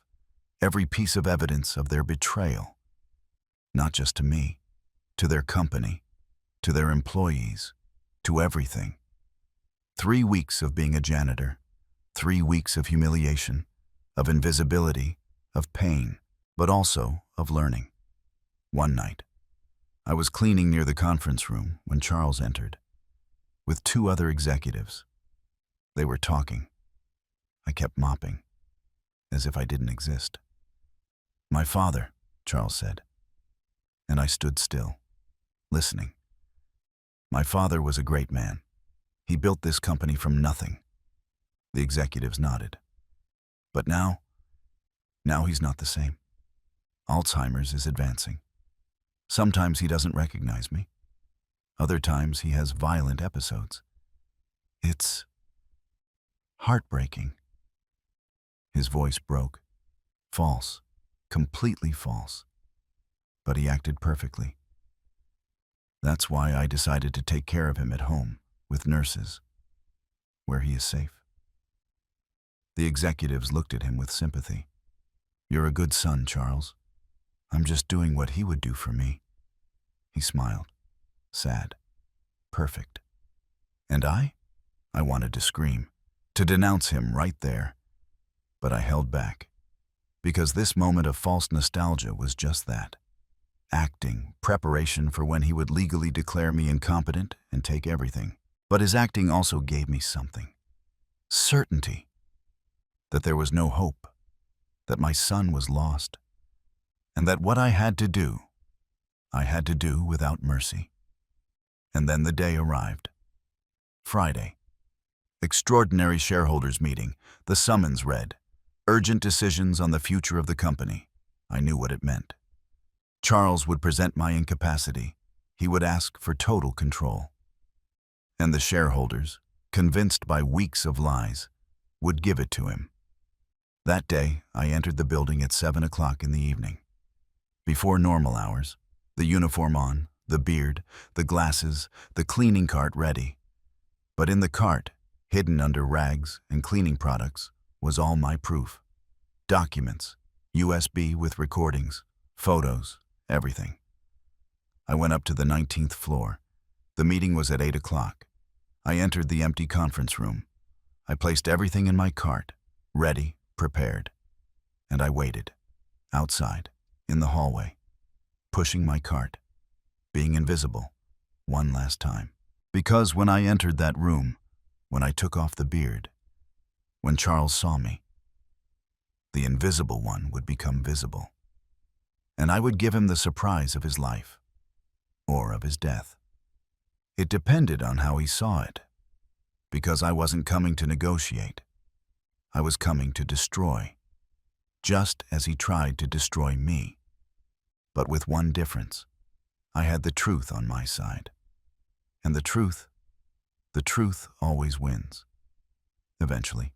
every piece of evidence of their betrayal. Not just to me, to their company, to their employees, to everything. 3 weeks of being a janitor, 3 weeks of humiliation, of invisibility, of pain, but also of learning. One night, I was cleaning near the conference room when Charles entered, with 2 other executives. They were talking. I kept mopping, as if I didn't exist. "My father," Charles said, and I stood still, listening. "My father was a great man. He built this company from nothing." The executives nodded. "But now he's not the same. Alzheimer's is advancing. Sometimes he doesn't recognize me. Other times he has violent episodes. It's heartbreaking. His voice broke. False. Completely false. But he acted perfectly. That's why I decided to take care of him at home, with nurses, where he is safe. The executives looked at him with sympathy. "You're a good son, Charles. I'm just doing what he would do for me." He smiled. Sad. Perfect. And I? I wanted to scream, to denounce him right there. But I held back, because this moment of false nostalgia was just that. Acting, preparation for when he would legally declare me incompetent and take everything. But his acting also gave me something. Certainty. That there was no hope. That my son was lost. And that what I had to do without mercy. And then the day arrived. Friday. Extraordinary shareholders meeting. The summons read. Urgent decisions on the future of the company. I knew what it meant. Charles would present my incapacity. He would ask for total control. And the shareholders, convinced by weeks of lies, would give it to him. That day, I entered the building at 7 o'clock in the evening. Before normal hours, the uniform on, the beard, the glasses, the cleaning cart ready. But in the cart, hidden under rags and cleaning products, was all my proof. Documents, USB with recordings, photos, everything. I went up to the 19th floor. The meeting was at 8 o'clock. I entered the empty conference room. I placed everything in my cart, ready, prepared. And I waited, outside, in the hallway, pushing my cart, being invisible, one last time. Because when I entered that room, when I took off the beard, when Charles saw me, the invisible one would become visible. And I would give him the surprise of his life, or of his death. It depended on how he saw it, because I wasn't coming to negotiate. I was coming to destroy, just as he tried to destroy me. But with one difference. I had the truth on my side. And the truth always wins. Eventually.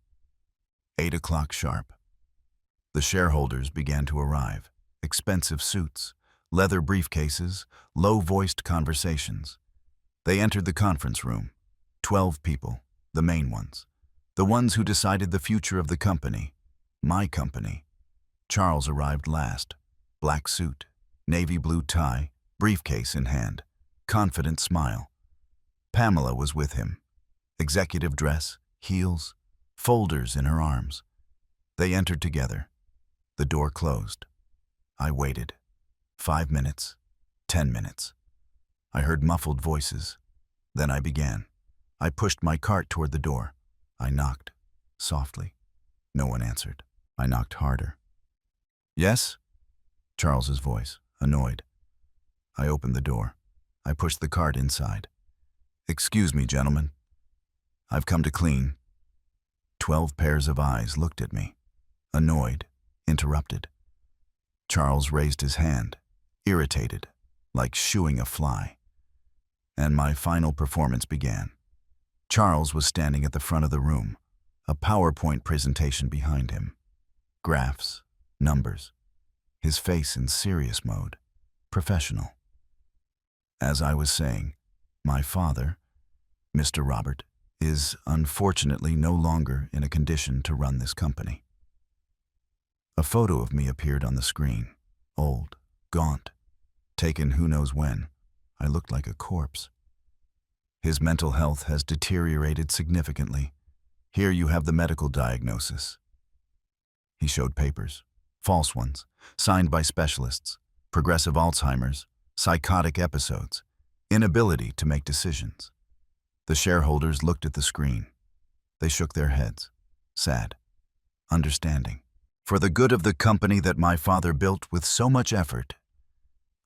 8 o'clock sharp. The shareholders began to arrive. Expensive suits, leather briefcases, low-voiced conversations. They entered the conference room. 12 people, the main ones. The ones who decided the future of the company. My company. Charles arrived last. Black suit, navy blue tie, briefcase in hand, confident smile. Pamela was with him. Executive dress, heels, folders in her arms. They entered together. The door closed. I waited. 5 minutes, 10 minutes. I heard muffled voices. Then I began. I pushed my cart toward the door. I knocked, softly. No one answered. I knocked harder. "Yes?" Charles's voice, annoyed. I opened the door. I pushed the cart inside. "Excuse me, gentlemen. I've come to clean." 12 pairs of eyes looked at me, annoyed, interrupted. Charles raised his hand, irritated, like shooing a fly. And my final performance began. Charles was standing at the front of the room, a PowerPoint presentation behind him. Graphs, numbers, his face in serious mode, professional. As I was saying, my father, Mr. Robert, is unfortunately no longer in a condition to run this company. A photo of me appeared on the screen, old, gaunt, taken who knows when. I looked like a corpse. His mental health has deteriorated significantly. Here you have the medical diagnosis. He showed papers, false ones, signed by specialists, progressive Alzheimer's, psychotic episodes, inability to make decisions. The shareholders looked at the screen. They shook their heads, sad, understanding. For the good of the company that my father built with so much effort,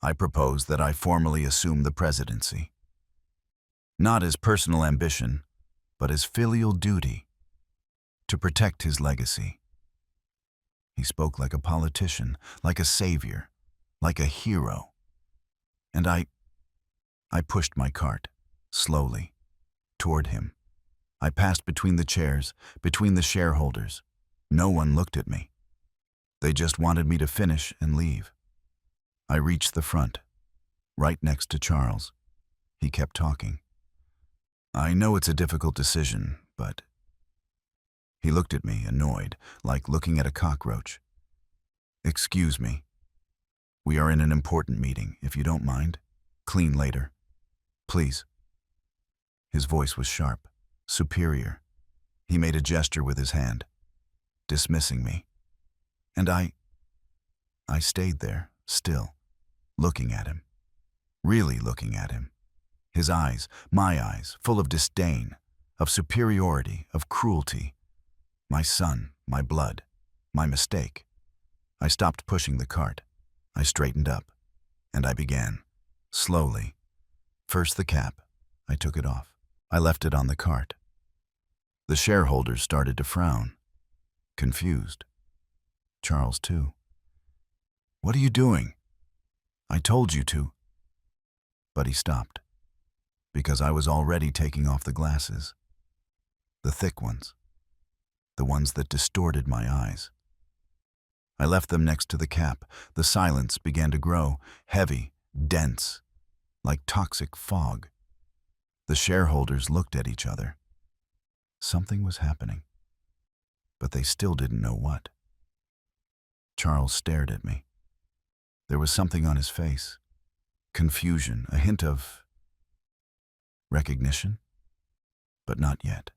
I propose that I formally assume the presidency. Not as personal ambition, but as filial duty, to protect his legacy. He spoke like a politician, like a savior, like a hero. And I I pushed my cart, slowly, toward him. I passed between the chairs, between the shareholders. No one looked at me. They just wanted me to finish and leave. I reached the front, right next to Charles. He kept talking. I know it's a difficult decision, but... He looked at me, annoyed, like looking at a cockroach. Excuse me. We are in an important meeting, if you don't mind. Clean later. Please. His voice was sharp, superior. He made a gesture with his hand, dismissing me. And I stayed there, still, looking at him. Really looking at him. His eyes, my eyes, full of disdain, of superiority, of cruelty. My son, my blood, my mistake. I stopped pushing the cart. I straightened up, and I began, slowly. First the cap. I took it off. I left it on the cart. The shareholders started to frown, confused. Charles, too. What are you doing? I told you to. But he stopped, because I was already taking off the glasses. The thick ones. The ones that distorted my eyes. I left them next to the cap. The silence began to grow, heavy, dense, like toxic fog. The shareholders looked at each other. Something was happening, but they still didn't know what. Charles stared at me. There was something on his face. Confusion, a hint of recognition, but not yet.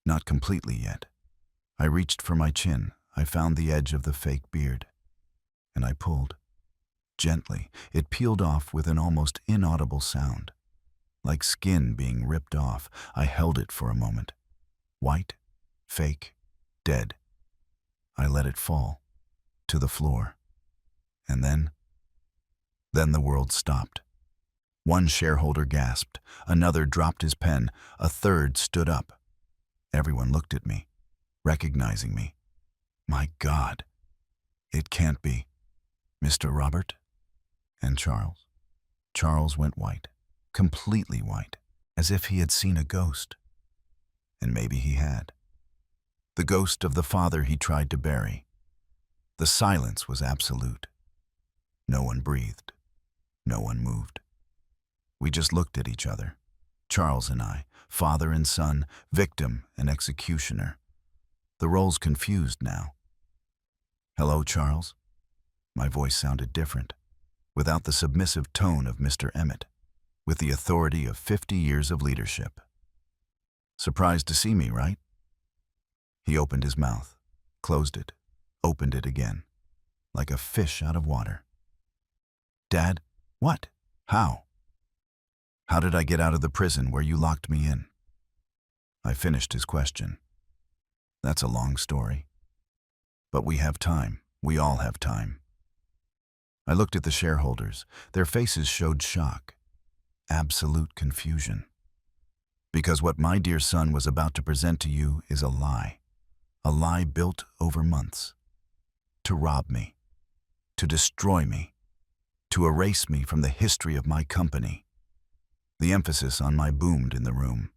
Not completely yet. I reached for my chin. I found the edge of the fake beard, and I pulled. Gently, it peeled off with an almost inaudible sound. Like skin being ripped off, I held it for a moment. White, fake, dead. I let it fall, to the floor. And then the world stopped. One shareholder gasped, another dropped his pen, a third stood up. Everyone looked at me, recognizing me. My God, it can't be. Mr. Robert? And Charles? Charles went white, completely white, as if he had seen a ghost. And maybe he had. The ghost of the father he tried to bury. The silence was absolute. No one breathed. No one moved. We just looked at each other, Charles and I, father and son, victim and executioner. The roles confused now. Hello, Charles. My voice sounded different, without the submissive tone of Mr. Emmett, with the authority of 50 years of leadership. Surprised to see me, right? He opened his mouth, closed it, opened it again, like a fish out of water. Dad, what? How? How did I get out of the prison where you locked me in? I finished his question. That's a long story. But we have time. We all have time. I looked at the shareholders. Their faces showed shock, absolute confusion. Because what my dear son was about to present to you is a lie built over months. To rob me, to destroy me, to erase me from the history of my company. The emphasis on my boomed in the room.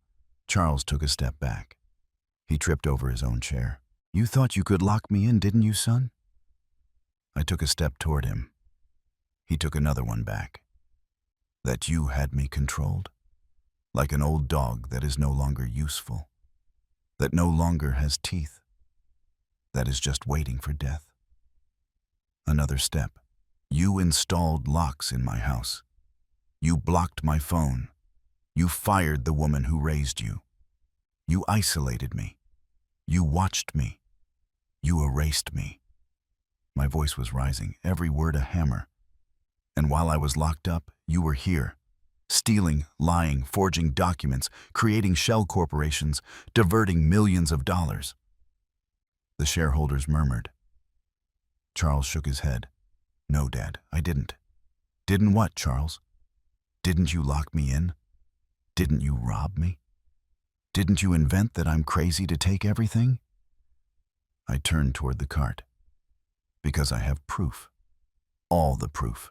Charles took a step back. He tripped over his own chair. You thought you could lock me in, didn't you, son? I took a step toward him. He took another one back. That you had me controlled? Like an old dog that is no longer useful, that no longer has teeth, that is just waiting for death. Another step. You installed locks in my house. You blocked my phone. You fired the woman who raised you. You isolated me. You watched me. You erased me. My voice was rising, every word a hammer. And while I was locked up, you were here, stealing, lying, forging documents, creating shell corporations, diverting millions of dollars. The shareholders murmured. Charles shook his head. No, Dad, I didn't. Didn't what, Charles? Didn't you lock me in? Didn't you rob me? Didn't you invent that I'm crazy to take everything? I turned toward the cart. Because I have proof. All the proof.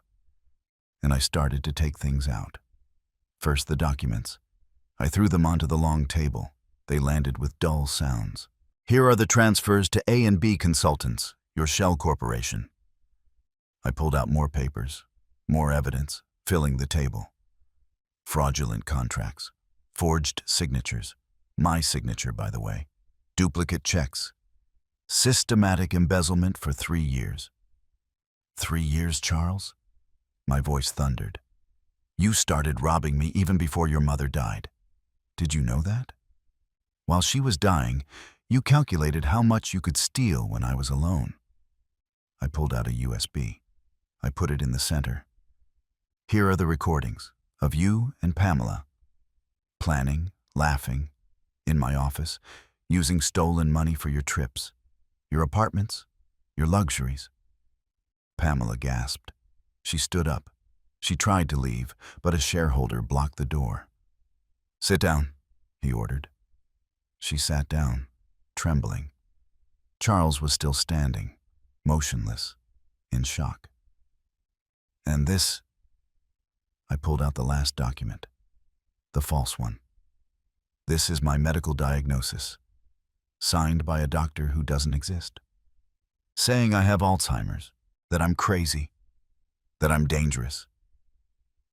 And I started to take things out. First, the documents. I threw them onto the long table. They landed with dull sounds. Here are the transfers to A and B Consultants, your shell corporation. I pulled out more papers, more evidence, filling the table. Fraudulent contracts, forged signatures, my signature, by the way, duplicate checks, systematic embezzlement for 3 years. 3 years, Charles? My voice thundered. You started robbing me even before your mother died. Did you know that? While she was dying, you calculated how much you could steal when I was alone. I pulled out a USB. I put it in the center. Here are the recordings of you and Pamela, planning, laughing, in my office, using stolen money for your trips, your apartments, your luxuries. Pamela gasped. She stood up. She tried to leave, but a shareholder blocked the door. Sit down, he ordered. She sat down, trembling. Charles was still standing, motionless, in shock. And this, I pulled out the last document, the false one. This is my medical diagnosis, signed by a doctor who doesn't exist, saying I have Alzheimer's, that I'm crazy, that I'm dangerous.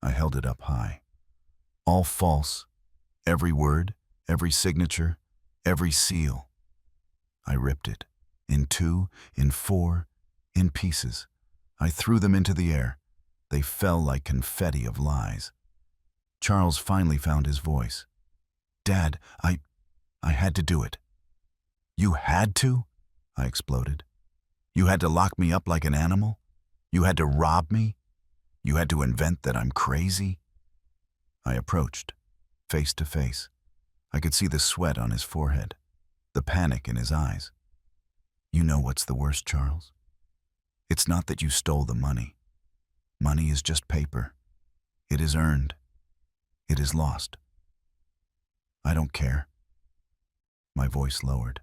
I held it up high. All false, every word, every signature, every seal. I ripped it, in 2, in 4, in pieces. I threw them into the air. They fell like confetti of lies. Charles finally found his voice. Dad, I had to do it. You had to? I exploded. You had to lock me up like an animal? You had to rob me? You had to invent that I'm crazy? I approached, face to face. I could see the sweat on his forehead, the panic in his eyes. You know what's the worst, Charles? It's not that you stole the money. Money is just paper. It is earned. It is lost. I don't care. My voice lowered.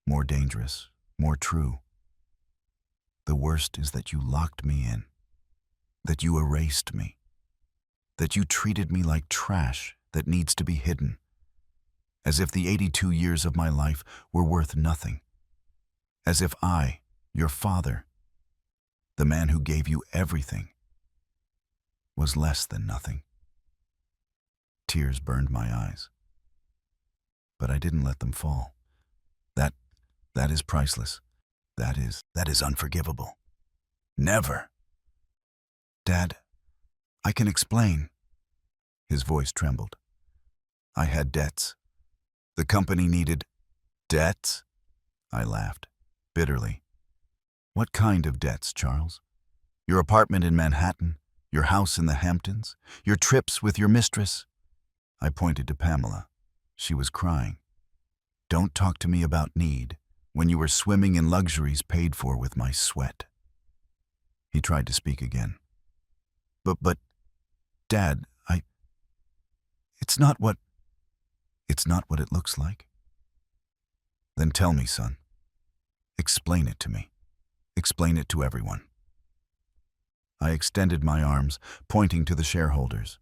More dangerous, more true. The worst is that you locked me in, that you erased me, that you treated me like trash that needs to be hidden, as if the 82 years of my life were worth nothing, as if I, your father, the man who gave you everything, was less than nothing. Tears burned my eyes, but I didn't let them fall. That is priceless. That is unforgivable. Never. Dad, I can explain. His voice trembled. I had debts. The company needed debts? I laughed, bitterly. What kind of debts, Charles? Your apartment in Manhattan? Your house in the Hamptons? Your trips with your mistress? I pointed to Pamela. She was crying. Don't talk to me about need, when you were swimming in luxuries paid for with my sweat. He tried to speak again. But, Dad, it's not what it looks like. Then tell me, son. Explain it to me. Explain it to everyone. I extended my arms, pointing to the shareholders.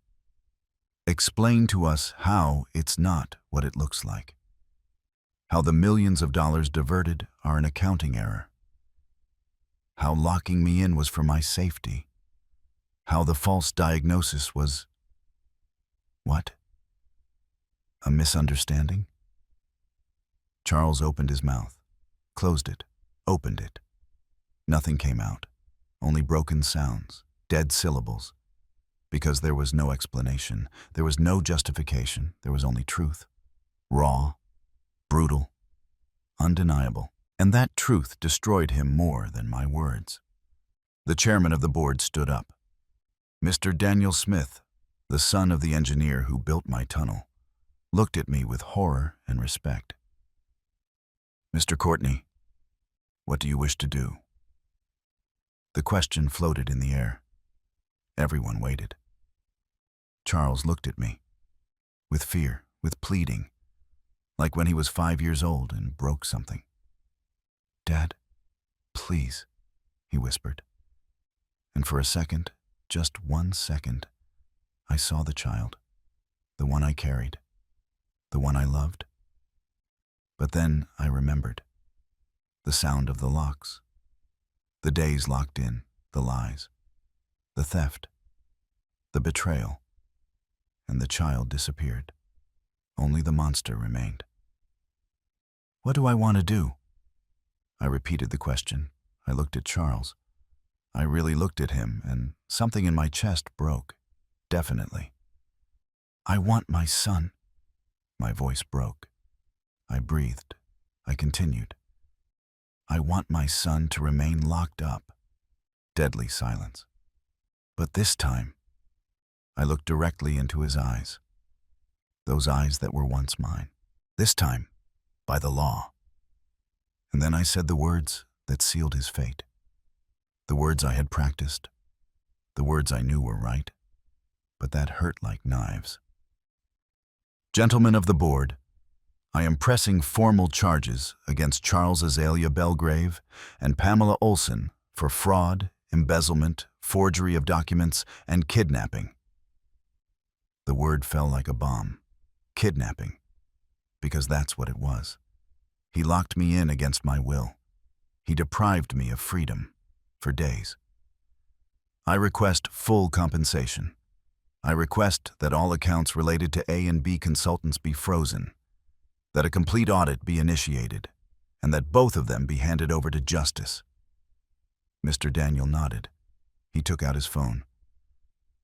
Explain to us how it's not what it looks like. How the millions of dollars diverted are an accounting error. How locking me in was for my safety. How the false diagnosis was... What? A misunderstanding? Charles opened his mouth, closed it, opened it. Nothing came out, only broken sounds, dead syllables. Because there was no explanation, there was no justification, there was only truth. Raw, brutal, undeniable. And that truth destroyed him more than my words. The chairman of the board stood up. Mr. Daniel Smith, the son of the engineer who built my tunnel, looked at me with horror and respect. Mr. Courtney, what do you wish to do? The question floated in the air. Everyone waited. Charles looked at me, with fear, with pleading, like when he was 5 years old and broke something. Dad, please, he whispered. And for a second, just 1 second, I saw the child. the one I carried, the one I loved. But then I remembered the sound of the locks, the days locked in, the lies, the theft, the betrayal, and the child disappeared. Only the monster remained. What do I want to do? I repeated the question. I looked at Charles. I really looked at him, and something in my chest broke, definitely. I want my son. My voice broke. I breathed. I continued. I want my son to remain locked up. Deadly silence. But this time, I looked directly into his eyes. Those eyes that were once mine. This time, by the law. And then I said the words that sealed his fate. The words I had practiced. The words I knew were right. But that hurt like knives. Gentlemen of the board, I am pressing formal charges against Charles Azalea Belgrave and Pamela Olson for fraud, embezzlement, forgery of documents, and kidnapping. The word fell like a bomb. Kidnapping. Because that's what it was. He locked me in against my will. He deprived me of freedom for days. I request full compensation. I request that all accounts related to A and B consultants be frozen, that a complete audit be initiated, and that both of them be handed over to justice. Mr. Daniel nodded. He took out his phone.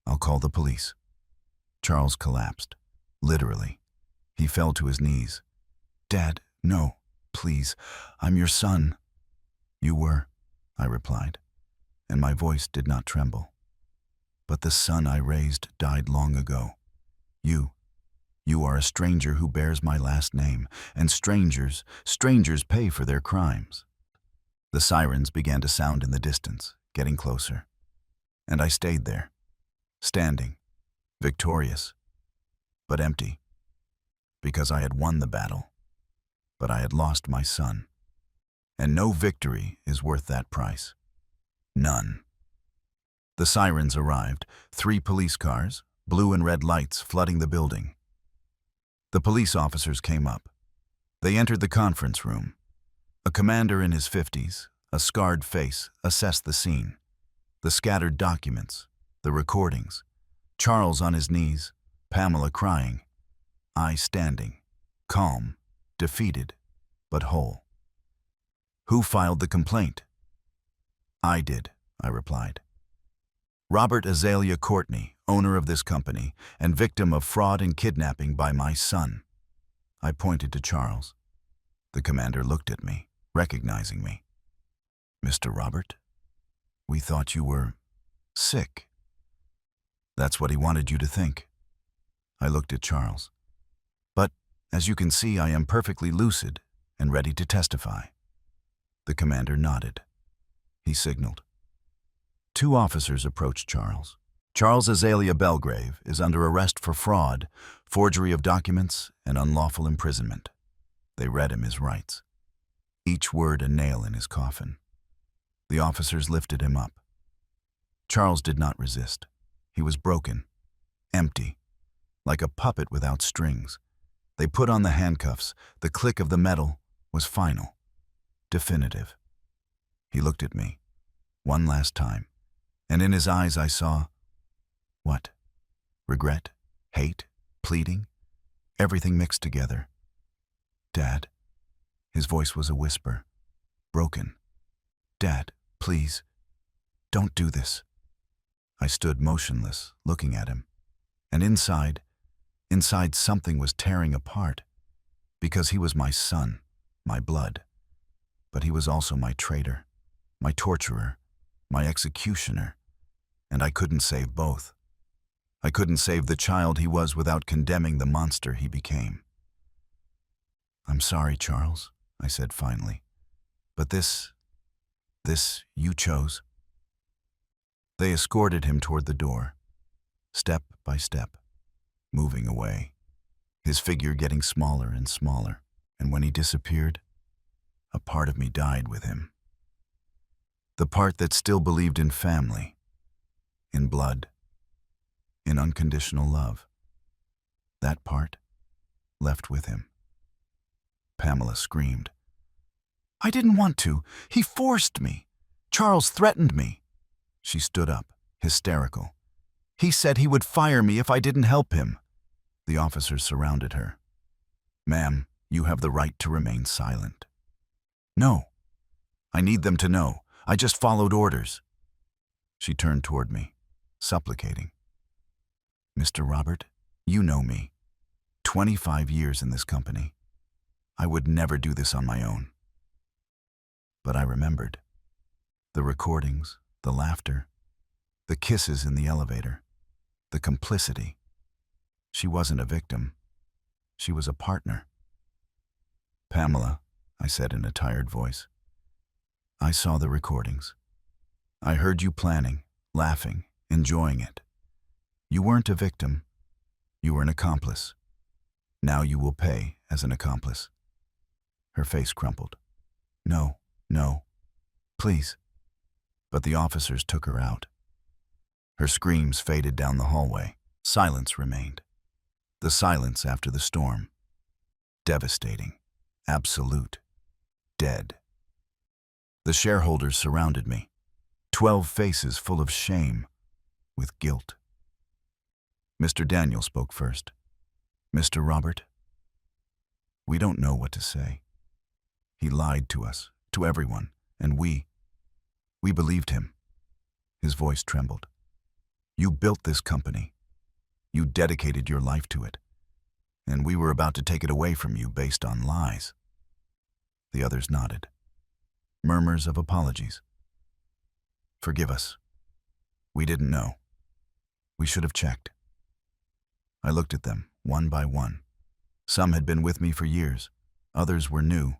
I'll call the police. Charles collapsed, literally. He fell to his knees. Dad, no, please, I'm your son. You were, I replied, and my voice did not tremble. But the son I raised died long ago. You are a stranger who bears my last name, and strangers pay for their crimes. The sirens began to sound in the distance, getting closer. And I stayed there, standing, victorious, but empty, because I had won the battle, but I had lost my son. And no victory is worth that price. None. The sirens arrived, 3 police cars, blue and red lights flooding the building. The police officers came up. They entered the conference room. A commander in his 50s, a scarred face, assessed the scene. The scattered documents, the recordings, Charles on his knees, Pamela crying, I standing, calm, defeated, but whole. Who filed the complaint? I did, I replied. Robert Azalea Courtney, owner of this company, and victim of fraud and kidnapping by my son. I pointed to Charles. The commander looked at me, recognizing me. Mr. Robert, we thought you were sick. That's what he wanted you to think. I looked at Charles. But, as you can see, I am perfectly lucid and ready to testify. The commander nodded. He signaled. 2 officers approached Charles. Charles Azalea Belgrave is under arrest for fraud, forgery of documents, and unlawful imprisonment. They read him his rights. Each word a nail in his coffin. The officers lifted him up. Charles did not resist. He was broken, empty, like a puppet without strings. They put on the handcuffs. The click of the metal was final, definitive. He looked at me, one last time, and in his eyes I saw, what? Regret, hate, pleading, everything mixed together. Dad. His voice was a whisper, broken. Dad, please, don't do this. I stood motionless, looking at him, and inside something was tearing apart, because he was my son, my blood. But he was also my traitor, my torturer, my executioner, and I couldn't save both. I couldn't save the child he was without condemning the monster he became. I'm sorry, Charles, I said finally, but this you chose. They escorted him toward the door, step by step, moving away, his figure getting smaller and smaller, and when he disappeared, a part of me died with him. The part that still believed in family, in blood, in unconditional love. That part left with him. Pamela screamed. I didn't want to. He forced me. Charles threatened me. She stood up, hysterical. He said he would fire me if I didn't help him. The officers surrounded her. Ma'am, you have the right to remain silent. No. I need them to know. I just followed orders. She turned toward me, supplicating. Mr. Robert, you know me. 25 years in this company. I would never do this on my own. But I remembered. The recordings, the laughter, the kisses in the elevator, the complicity. She wasn't a victim. She was a partner. Pamela, I said in a tired voice, I saw the recordings. I heard you planning, laughing, enjoying it. You weren't a victim. You were an accomplice. Now you will pay as an accomplice. Her face crumpled. No, no, please. But the officers took her out. Her screams faded down the hallway. Silence remained. The silence after the storm. Devastating. Absolute. Dead. The shareholders surrounded me. 12 faces full of shame, with guilt. Mr. Daniel spoke first. Mr. Robert, we don't know what to say. He lied to us, to everyone, and we believed him. His voice trembled. You built this company. You dedicated your life to it. And we were about to take it away from you based on lies. The others nodded. Murmurs of apologies. Forgive us. We didn't know. We should have checked. I looked at them, one by one. Some had been with me for years. Others were new.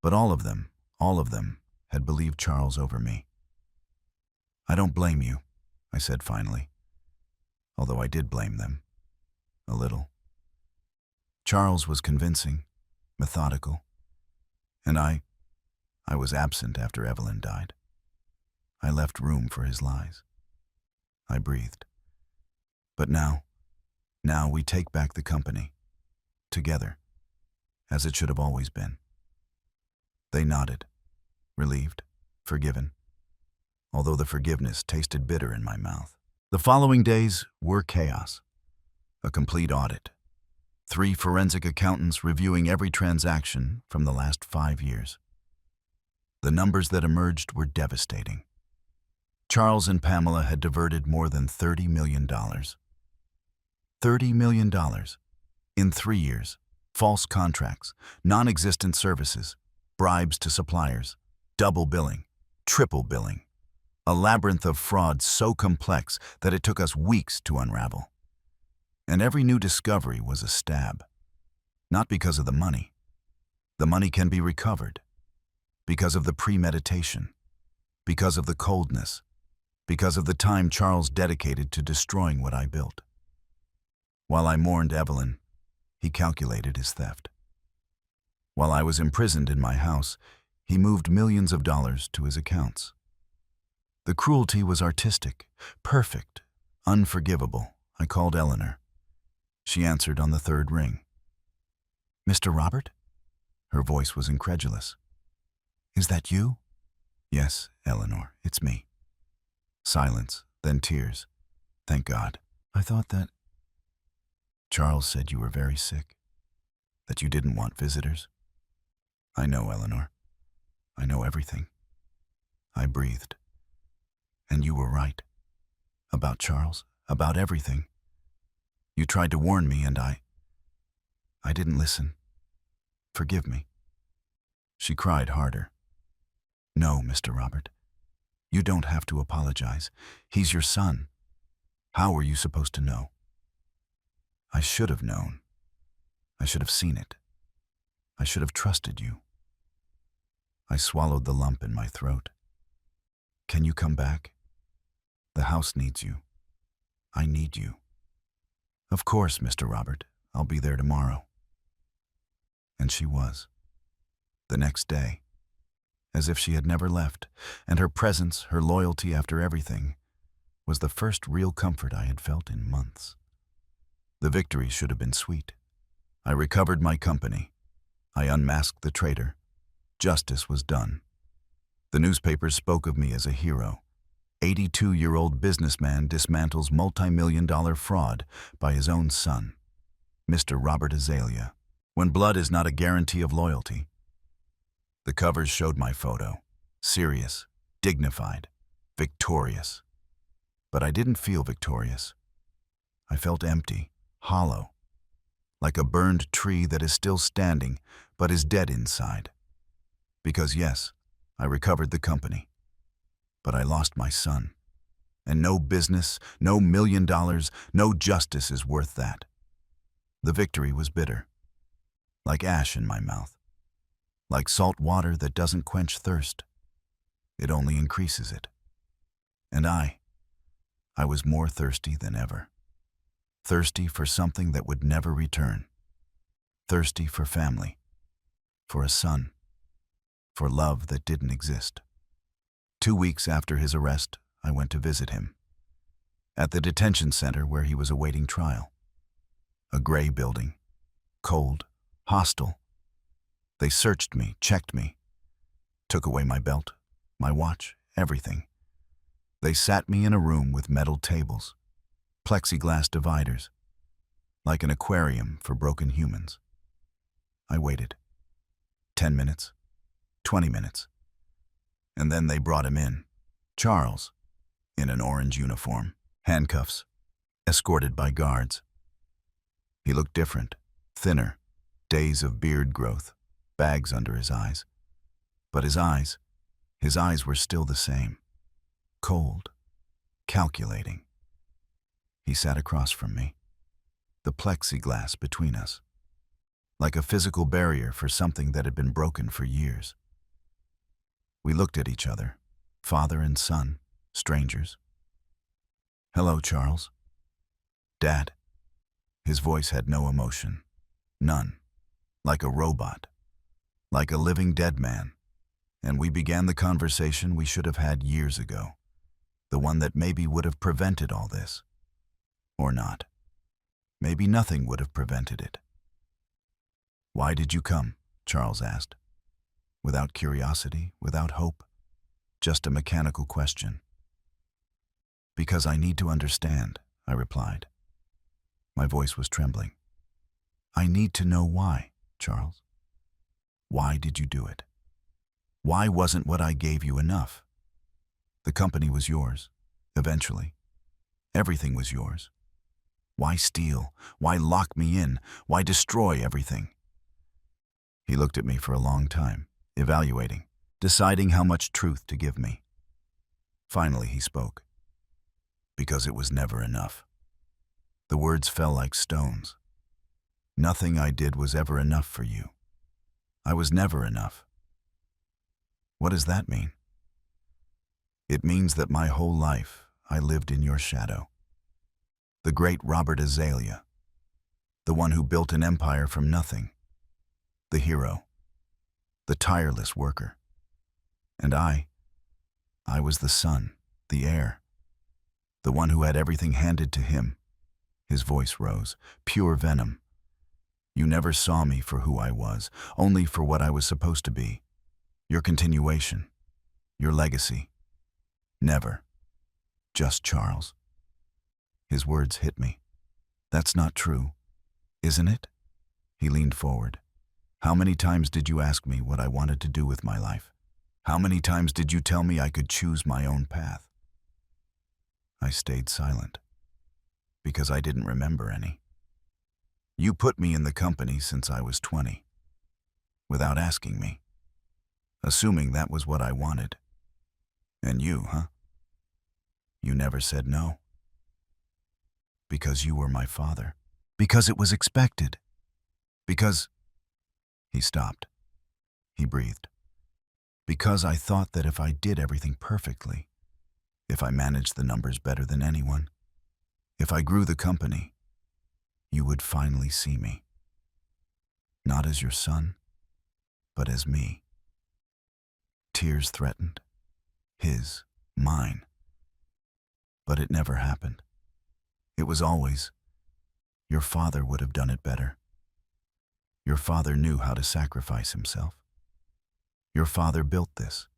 But all of them, had believed Charles over me. I don't blame you, I said finally. Although I did blame them. A little. Charles was convincing, methodical. And I was absent after Evelyn died. I left room for his lies. I breathed. But now we take back the company. Together. As it should have always been. They nodded. Relieved. Forgiven. Although the forgiveness tasted bitter in my mouth. The following days were chaos. A complete audit. 3 forensic accountants reviewing every transaction from the last 5 years. The numbers that emerged were devastating. Charles and Pamela had diverted more than $30 million. $30 million. In 3 years. False contracts, non-existent services, bribes to suppliers, double billing, triple billing. A labyrinth of fraud so complex that it took us weeks to unravel. And every new discovery was a stab. Not because of the money. The money can be recovered. Because of the premeditation. Because of the coldness. Because of the time Charles dedicated to destroying what I built. While I mourned Evelyn, he calculated his theft. While I was imprisoned in my house, he moved millions of dollars to his accounts. The cruelty was artistic, perfect, unforgivable. I called Eleanor. She answered on the 3rd ring. Mr. Robert? Her voice was incredulous. Is that you? Yes, Eleanor, it's me. Silence, then tears. Thank God. I thought that... Charles said you were very sick, that you didn't want visitors. I know, Eleanor. I know everything. I breathed. And you were right. About Charles, about everything. You tried to warn me and I didn't listen. Forgive me. She cried harder. No, Mr. Robert. You don't have to apologize. He's your son. How were you supposed to know? I should have known. I should have seen it. I should have trusted you. I swallowed the lump in my throat. Can you come back? The house needs you. I need you. Of course, Mr. Robert. I'll be there tomorrow. And she was. The next day. As if she had never left, and her presence, her loyalty after everything, was the first real comfort I had felt in months. The victory should have been sweet. I recovered my company. I unmasked the traitor. Justice was done. The newspapers spoke of me as a hero. 82-year-old businessman dismantles multi-million-dollar fraud by his own son, Mr. Robert Azalea. When blood is not a guarantee of loyalty. The covers showed my photo. Serious, dignified, victorious. But I didn't feel victorious. I felt empty, hollow, like a burned tree that is still standing but is dead inside. Because yes, I recovered the company, but I lost my son. And no business, no $1 million, no justice is worth that. The victory was bitter, like ash in my mouth, like salt water that doesn't quench thirst. It only increases it. And I was more thirsty than ever. Thirsty for something that would never return. Thirsty for family, for a son, for love that didn't exist. 2 weeks after his arrest, I went to visit him. At the detention center where he was awaiting trial. A gray building, cold, hostile. They searched me, checked me, took away my belt, my watch, everything. They sat me in a room with metal tables, plexiglass dividers, like an aquarium for broken humans. I waited. 10 minutes, 20 minutes. And then they brought him in. Charles, in an orange uniform, handcuffs, escorted by guards. He looked different, thinner, days of beard growth, bags under his eyes. But his eyes were still the same. Cold, calculating. He sat across from me, the plexiglass between us, like a physical barrier for something that had been broken for years. We looked at each other, father and son, strangers. "Hello, Charles." "Dad." His voice had no emotion, none, like a robot, like a living dead man. And we began the conversation we should have had years ago, the one that maybe would have prevented all this. Or not. Maybe nothing would have prevented it. "Why did you come?" Charles asked. Without curiosity, without hope, just a mechanical question. "Because I need to understand," I replied. My voice was trembling. "I need to know why, Charles. Why did you do it? Why wasn't what I gave you enough? The company was yours, eventually. Everything was yours. Why steal? Why lock me in? Why destroy everything?" He looked at me for a long time, evaluating, deciding how much truth to give me. Finally, he spoke. "Because it was never enough." The words fell like stones. Nothing I did was ever enough for you. I was never enough. What does that mean? It means that my whole life I lived in your shadow. The great Robert Azalea, the one who built an empire from nothing, the hero, the tireless worker. And I was the son, the heir, the one who had everything handed to him. His voice rose, pure venom. "You never saw me for who I was, only for what I was supposed to be. Your continuation, your legacy. Never. Just Charles." His words hit me. "That's not true, isn't it?" He leaned forward. "How many times did you ask me what I wanted to do with my life? How many times did you tell me I could choose my own path?" I stayed silent, because I didn't remember any. "You put me in the company since I was 20, without asking me, assuming that was what I wanted. And you, huh? You never said no. Because you were my father. Because it was expected. Because—" He stopped. He breathed. "Because I thought that if I did everything perfectly, if I managed the numbers better than anyone, if I grew the company, you would finally see me. Not as your son, but as me." Tears threatened. His, mine. But it never happened. It was always, Your father would have done it better. Your father knew how to sacrifice himself. Your father built this.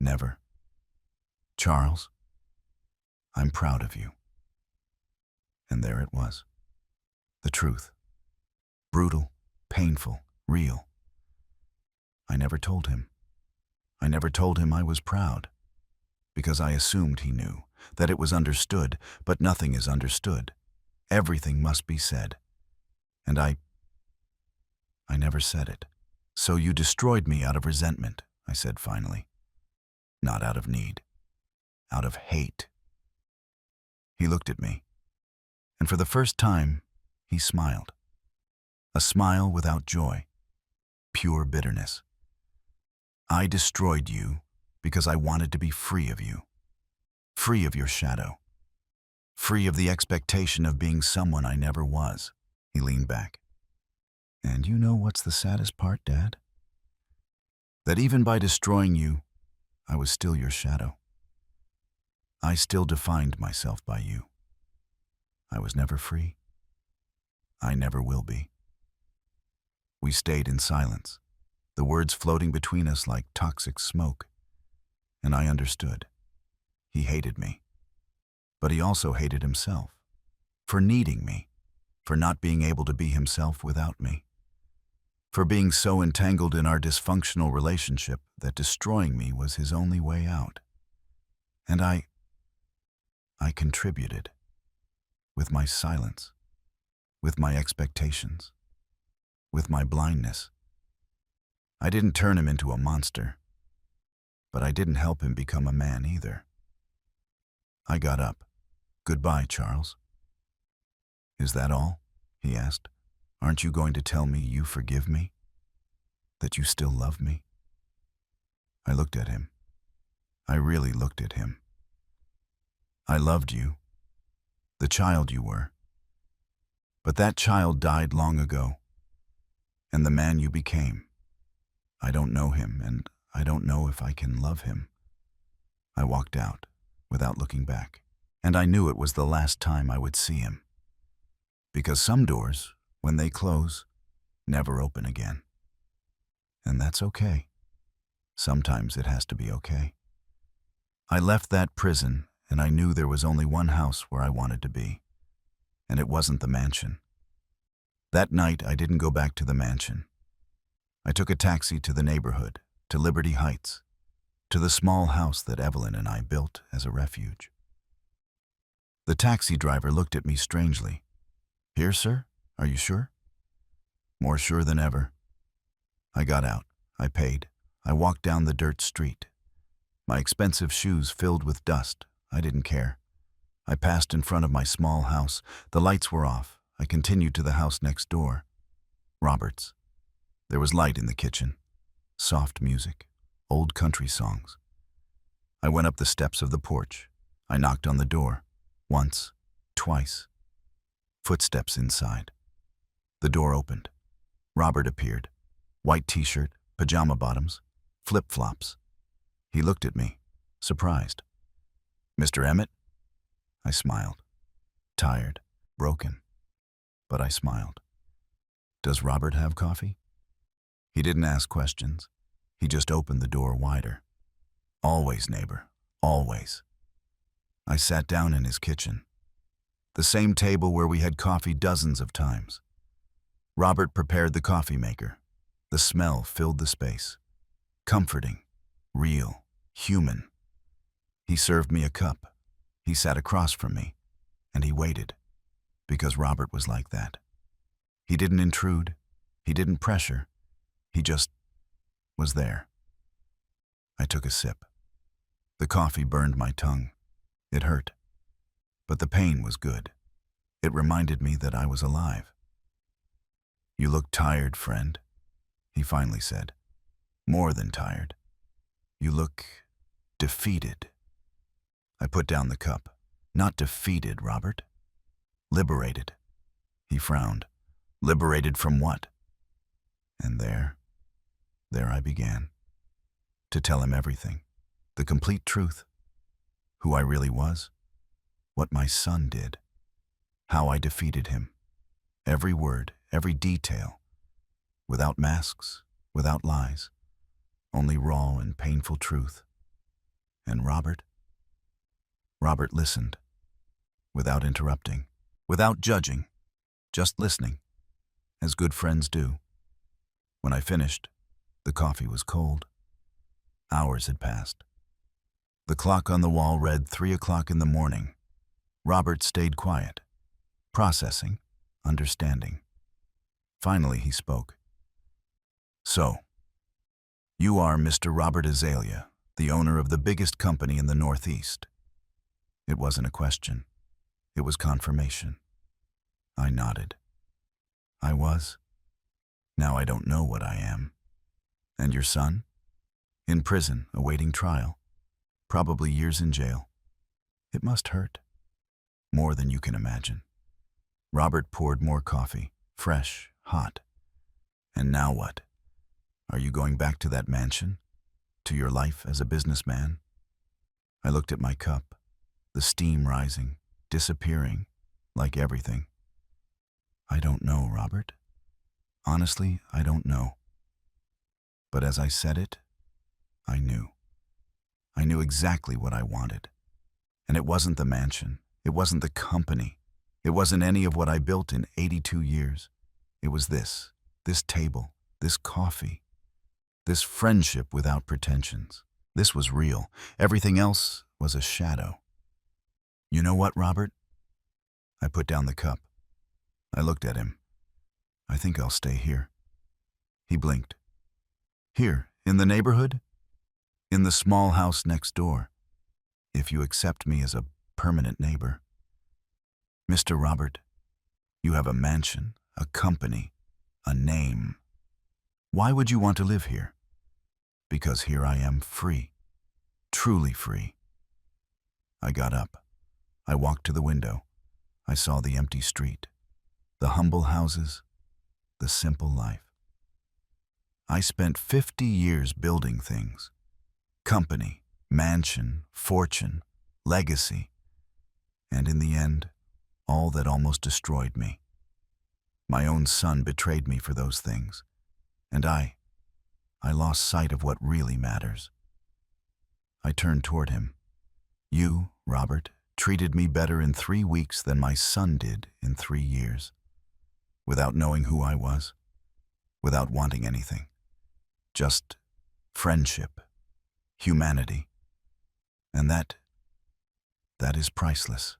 Never. Charles, I'm proud of you. And there it was. The truth. Brutal, painful, real. I never told him. I never told him I was proud, because I assumed he knew, that it was understood, but nothing is understood. Everything must be said. And I never said it. So you destroyed me out of resentment, I said finally. Not out of need. Out of hate. He looked at me, and for the first time, he smiled. A smile without joy. Pure bitterness. I destroyed you because I wanted to be free of you. Free of your shadow. Free of the expectation of being someone I never was. He leaned back. And you know what's the saddest part, Dad? That even by destroying you, I was still your shadow. I still defined myself by you. I was never free. I never will be. We stayed in silence, the words floating between us like toxic smoke. And I understood. He hated me. But he also hated himself. For needing me. For not being able to be himself without me. For being so entangled in our dysfunctional relationship that destroying me was his only way out. And I contributed. With my silence. With my expectations. With my blindness. I didn't turn him into a monster. But I didn't help him become a man either. I got up. Goodbye, Charles. Is that all? He asked. Aren't you going to tell me you forgive me? That you still love me? I looked at him. I really looked at him. I loved you. The child you were. But that child died long ago. And the man you became. I don't know him, and I don't know if I can love him. I walked out, without looking back. And I knew it was the last time I would see him. Because some doors, when they close, never open again. And that's okay. Sometimes it has to be okay. I left that prison, and I knew there was only one house where I wanted to be. And it wasn't the mansion. That night, I didn't go back to the mansion. I took a taxi to the neighborhood, to Liberty Heights, to the small house that Evelyn and I built as a refuge. The taxi driver looked at me strangely. Here, sir? Are you sure? More sure than ever. I got out. I paid. I walked down the dirt street. My expensive shoes filled with dust. I didn't care. I passed in front of my small house. The lights were off. I continued to the house next door. Robert's. There was light in the kitchen. Soft music. Old country songs. I went up the steps of the porch. I knocked on the door. Once. Twice. Footsteps inside. The door opened. Robert appeared. White t-shirt, pajama bottoms, flip-flops. He looked at me, surprised. Mr. Emmett? I smiled. Tired, broken. But I smiled. Does Robert have coffee? He didn't ask questions. He just opened the door wider. Always, neighbor, always. I sat down in his kitchen. The same table where we had coffee dozens of times. Robert prepared the coffee maker. The smell filled the space. Comforting, real, human. He served me a cup. He sat across from me, and he waited, because Robert was like that. He didn't intrude. He didn't pressure. He just was there. I took a sip. The coffee burned my tongue. It hurt. But the pain was good. It reminded me that I was alive. You look tired, friend, he finally said. More than tired. You look defeated. I put down the cup. Not defeated, Robert. Liberated. He frowned. Liberated from what? And there I began. To tell him everything. The complete truth. Who I really was. What my son did. How I defeated him. Every word, every detail, without masks, without lies, only raw and painful truth. And Robert listened, without interrupting, without judging, just listening, as good friends do. When I finished, the coffee was cold. Hours had passed. The clock on the wall read 3 o'clock in the morning. Robert stayed quiet, processing, understanding. Finally, he spoke. "So, you are Mr. Robert Azalea, the owner of the biggest company in the Northeast." It wasn't a question. It was confirmation. I nodded. I was. Now I don't know what I am. And your son? In prison, awaiting trial. Probably years in jail. It must hurt. More than you can imagine. Robert poured more coffee, fresh, hot. And now what? Are you going back to that mansion? To your life as a businessman? I looked at my cup, the steam rising, disappearing, like everything. I don't know, Robert. Honestly, I don't know. But as I said it, I knew. I knew exactly what I wanted. And it wasn't the mansion. It wasn't the company. It wasn't any of what I built in 82 years. It was this table, this coffee, this friendship without pretensions. This was real. Everything else was a shadow. You know what, Robert? I put down the cup. I looked at him. I think I'll stay here. He blinked. Here, in the neighborhood? In the small house next door, if you accept me as a permanent neighbor. Mr. Robert, you have a mansion, a company, a name. Why would you want to live here? Because here I am free, truly free. I got up. I walked to the window. I saw the empty street, the humble houses, the simple life. I spent 50 years building things. Company, mansion, fortune, legacy, and in the end, all that almost destroyed me. My own son betrayed me for those things, and I lost sight of what really matters. I turned toward him. You, Robert, treated me better in 3 weeks than my son did in 3 years, without knowing who I was, without wanting anything, just friendship. Humanity. And that is priceless.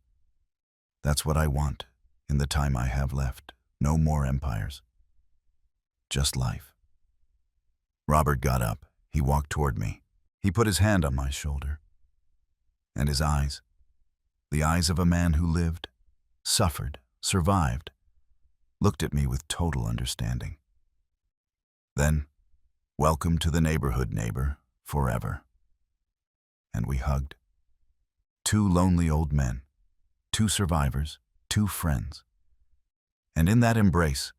That's what I want in the time I have left. No more empires. Just life. Robert got up. He walked toward me. He put his hand on my shoulder. And his eyes, the eyes of a man who lived, suffered, survived, looked at me with total understanding. Then, welcome to the neighborhood, neighbor, forever. And we hugged. 2 lonely old men, 2 survivors, 2 friends. And in that embrace,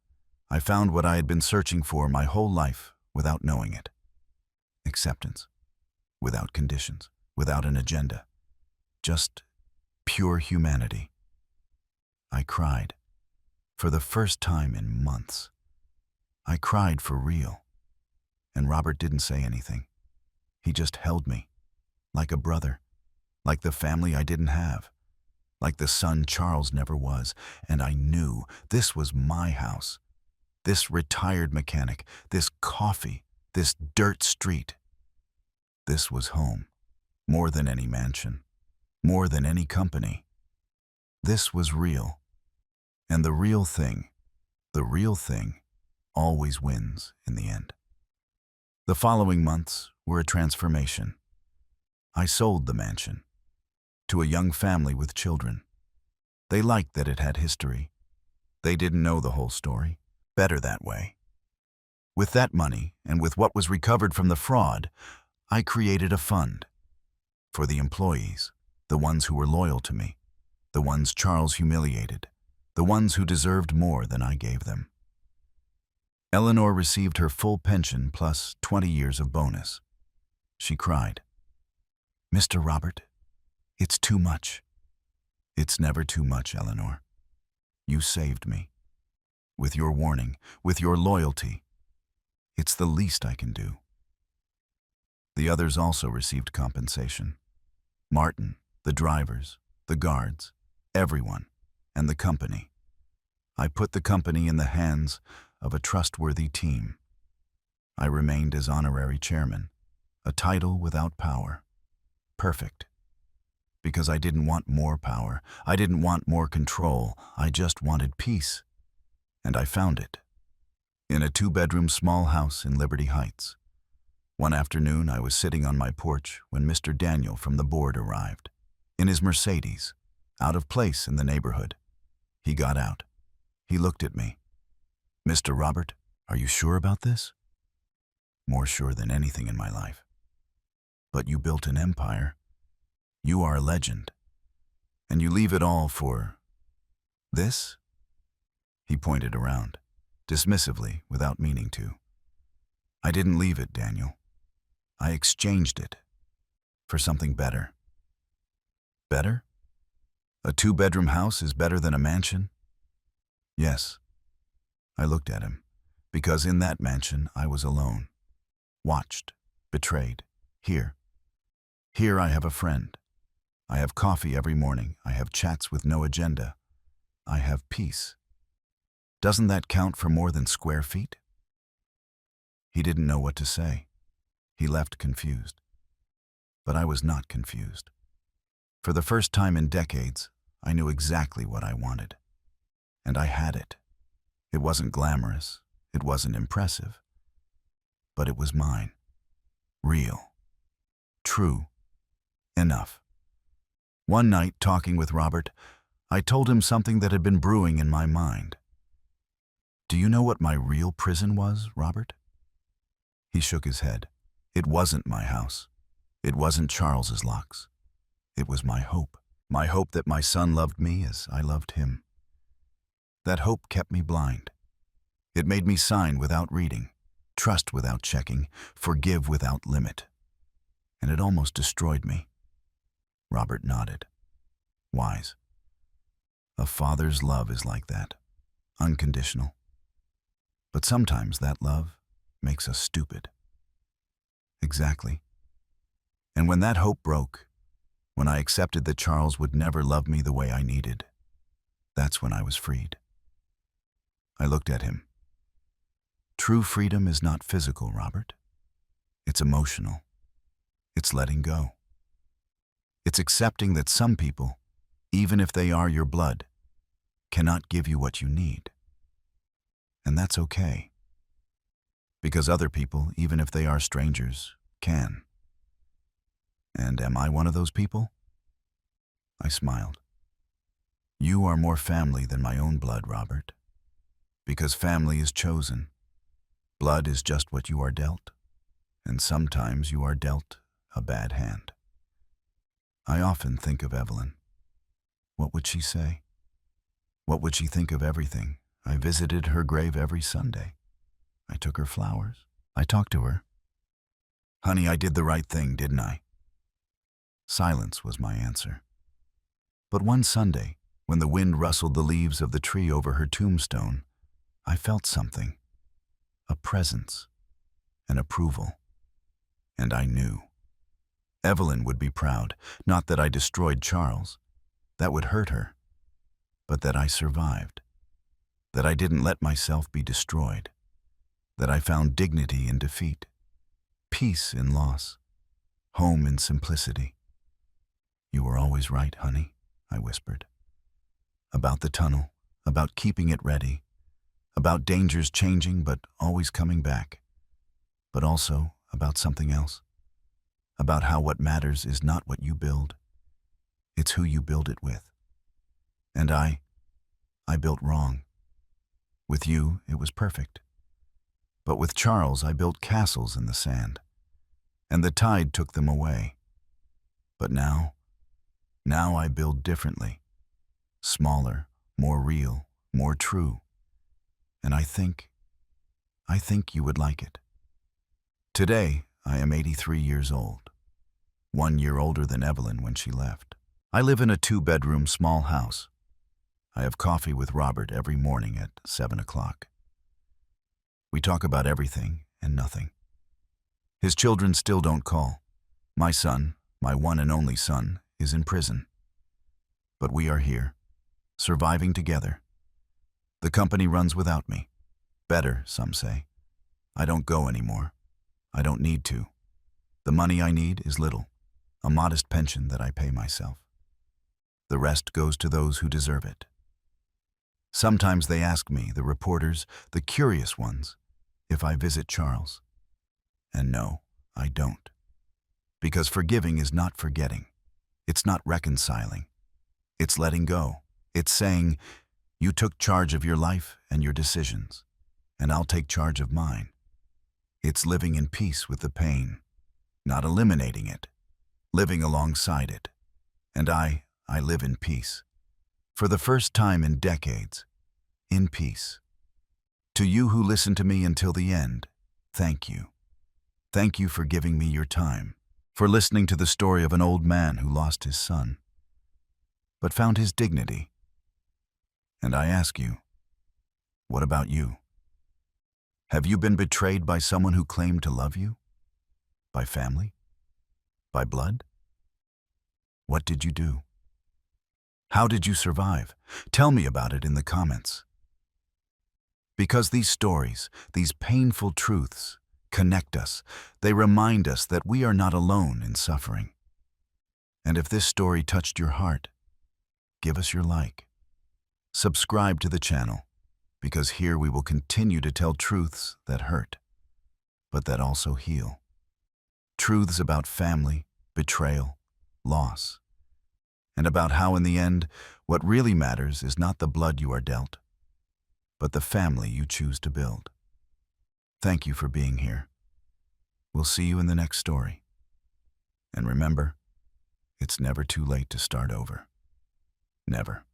I found what I had been searching for my whole life without knowing it. Acceptance, without conditions, without an agenda, just pure humanity. I cried, for the first time in months. I cried for real. And Robert didn't say anything. He just held me, like a brother, like the family I didn't have, like the son Charles never was. And I knew this was my house, this retired mechanic, this coffee, this dirt street. This was home, more than any mansion, more than any company. This was real. And the real thing always wins in the end. The following months were a transformation. I sold the mansion to a young family with children. They liked that it had history. They didn't know the whole story. Better that way. With that money, and with what was recovered from the fraud, I created a fund for the employees, the ones who were loyal to me, the ones Charles humiliated, the ones who deserved more than I gave them. Eleanor received her full pension plus 20 years of bonus. She cried, "Mr. Robert, it's too much." "It's never too much, Eleanor. You saved me. with your warning, with your loyalty. It's the least I can do. The others also received compensation. Martin, the drivers, the guards, everyone, and the company. I put the company in the hands of a trustworthy team. I remained as honorary chairman, a title without power. Perfect. Because I didn't want more power. I didn't want more control. I just wanted peace. And I found it. In a 2-bedroom small house in Liberty Heights. One afternoon, I was sitting on my porch when Mr. Daniel from the board arrived. In his Mercedes, out of place in the neighborhood. He got out. He looked at me. "Mr. Robert, are you sure about this?" "More sure than anything in my life." "But you built an empire. You are a legend. And you leave it all for this?" He pointed around, dismissively, without meaning to. "I didn't leave it, Daniel. I exchanged it for something better." "Better? A 2-bedroom house is better than a mansion?" "Yes." I looked at him, because in that mansion I was alone. Watched, betrayed. Here I have a friend. I have coffee every morning. I have chats with no agenda. I have peace. Doesn't that count for more than square feet? He didn't know what to say. He left confused. But I was not confused. For the first time in decades, I knew exactly what I wanted. And I had it. It wasn't glamorous. It wasn't impressive. But it was mine. Real. True. Enough. One night, talking with Robert, I told him something that had been brewing in my mind. "Do you know what my real prison was, Robert?" He shook his head. "It wasn't my house. It wasn't Charles's locks. It was my hope. My hope that my son loved me as I loved him. That hope kept me blind. It made me sign without reading, trust without checking, forgive without limit. And it almost destroyed me." Robert nodded. Wise. A father's love is like that, unconditional. But sometimes that love makes us stupid. Exactly. And when that hope broke, when I accepted that Charles would never love me the way I needed, that's when I was freed. I looked at him. True freedom is not physical, Robert. It's emotional. It's letting go. It's accepting that some people, even if they are your blood, cannot give you what you need. And that's okay. Because other people, even if they are strangers, can. And am I one of those people? I smiled. You are more family than my own blood, Robert. Because family is chosen. Blood is just what you are dealt. And sometimes you are dealt a bad hand. I often think of Evelyn. What would she say? What would she think of everything? I visited her grave every Sunday. I took her flowers. I talked to her. Honey, I did the right thing, didn't I? Silence was my answer. But one Sunday, when the wind rustled the leaves of the tree over her tombstone, I felt something. A presence. An approval. And I knew. Evelyn would be proud, not that I destroyed Charles. That would hurt her. But that I survived. That I didn't let myself be destroyed. That I found dignity in defeat. Peace in loss. Home in simplicity. You were always right, honey, I whispered. About the tunnel, about keeping it ready, about dangers changing but always coming back, but also about something else, about how what matters is not what you build, it's who you build it with. And I built wrong. With you, it was perfect. But with Charles, I built castles in the sand, and the tide took them away. But now I build differently, smaller, more real, more true. And I think you would like it. Today, I am 83 years old, 1 year older than Evelyn when she left. I live in a 2-bedroom small house. I have coffee with Robert every morning at 7 o'clock. We talk about everything and nothing. His children still don't call. My son, my one and only son, is in prison. But we are here, surviving together. The company runs without me. Better, some say. I don't go anymore. I don't need to. The money I need is little, a modest pension that I pay myself. The rest goes to those who deserve it. Sometimes they ask me, the reporters, the curious ones, if I visit Charles. And no, I don't. Because forgiving is not forgetting. It's not reconciling. It's letting go. It's saying, you took charge of your life and your decisions, and I'll take charge of mine. It's living in peace with the pain, not eliminating it, living alongside it. And I live in peace. For the first time in decades, in peace. To you who listened to me until the end, thank you. Thank you for giving me your time, for listening to the story of an old man who lost his son, but found his dignity. And I ask you, what about you? Have you been betrayed by someone who claimed to love you? By family? By blood? What did you do? How did you survive? Tell me about it in the comments. Because these stories, these painful truths, connect us. They remind us that we are not alone in suffering. And if this story touched your heart, give us your like. Subscribe to the channel, because here we will continue to tell truths that hurt, but that also heal. Truths about family, betrayal, loss, and about how in the end, what really matters is not the blood you are dealt, but the family you choose to build. Thank you for being here. We'll see you in the next story. And remember, it's never too late to start over. Never.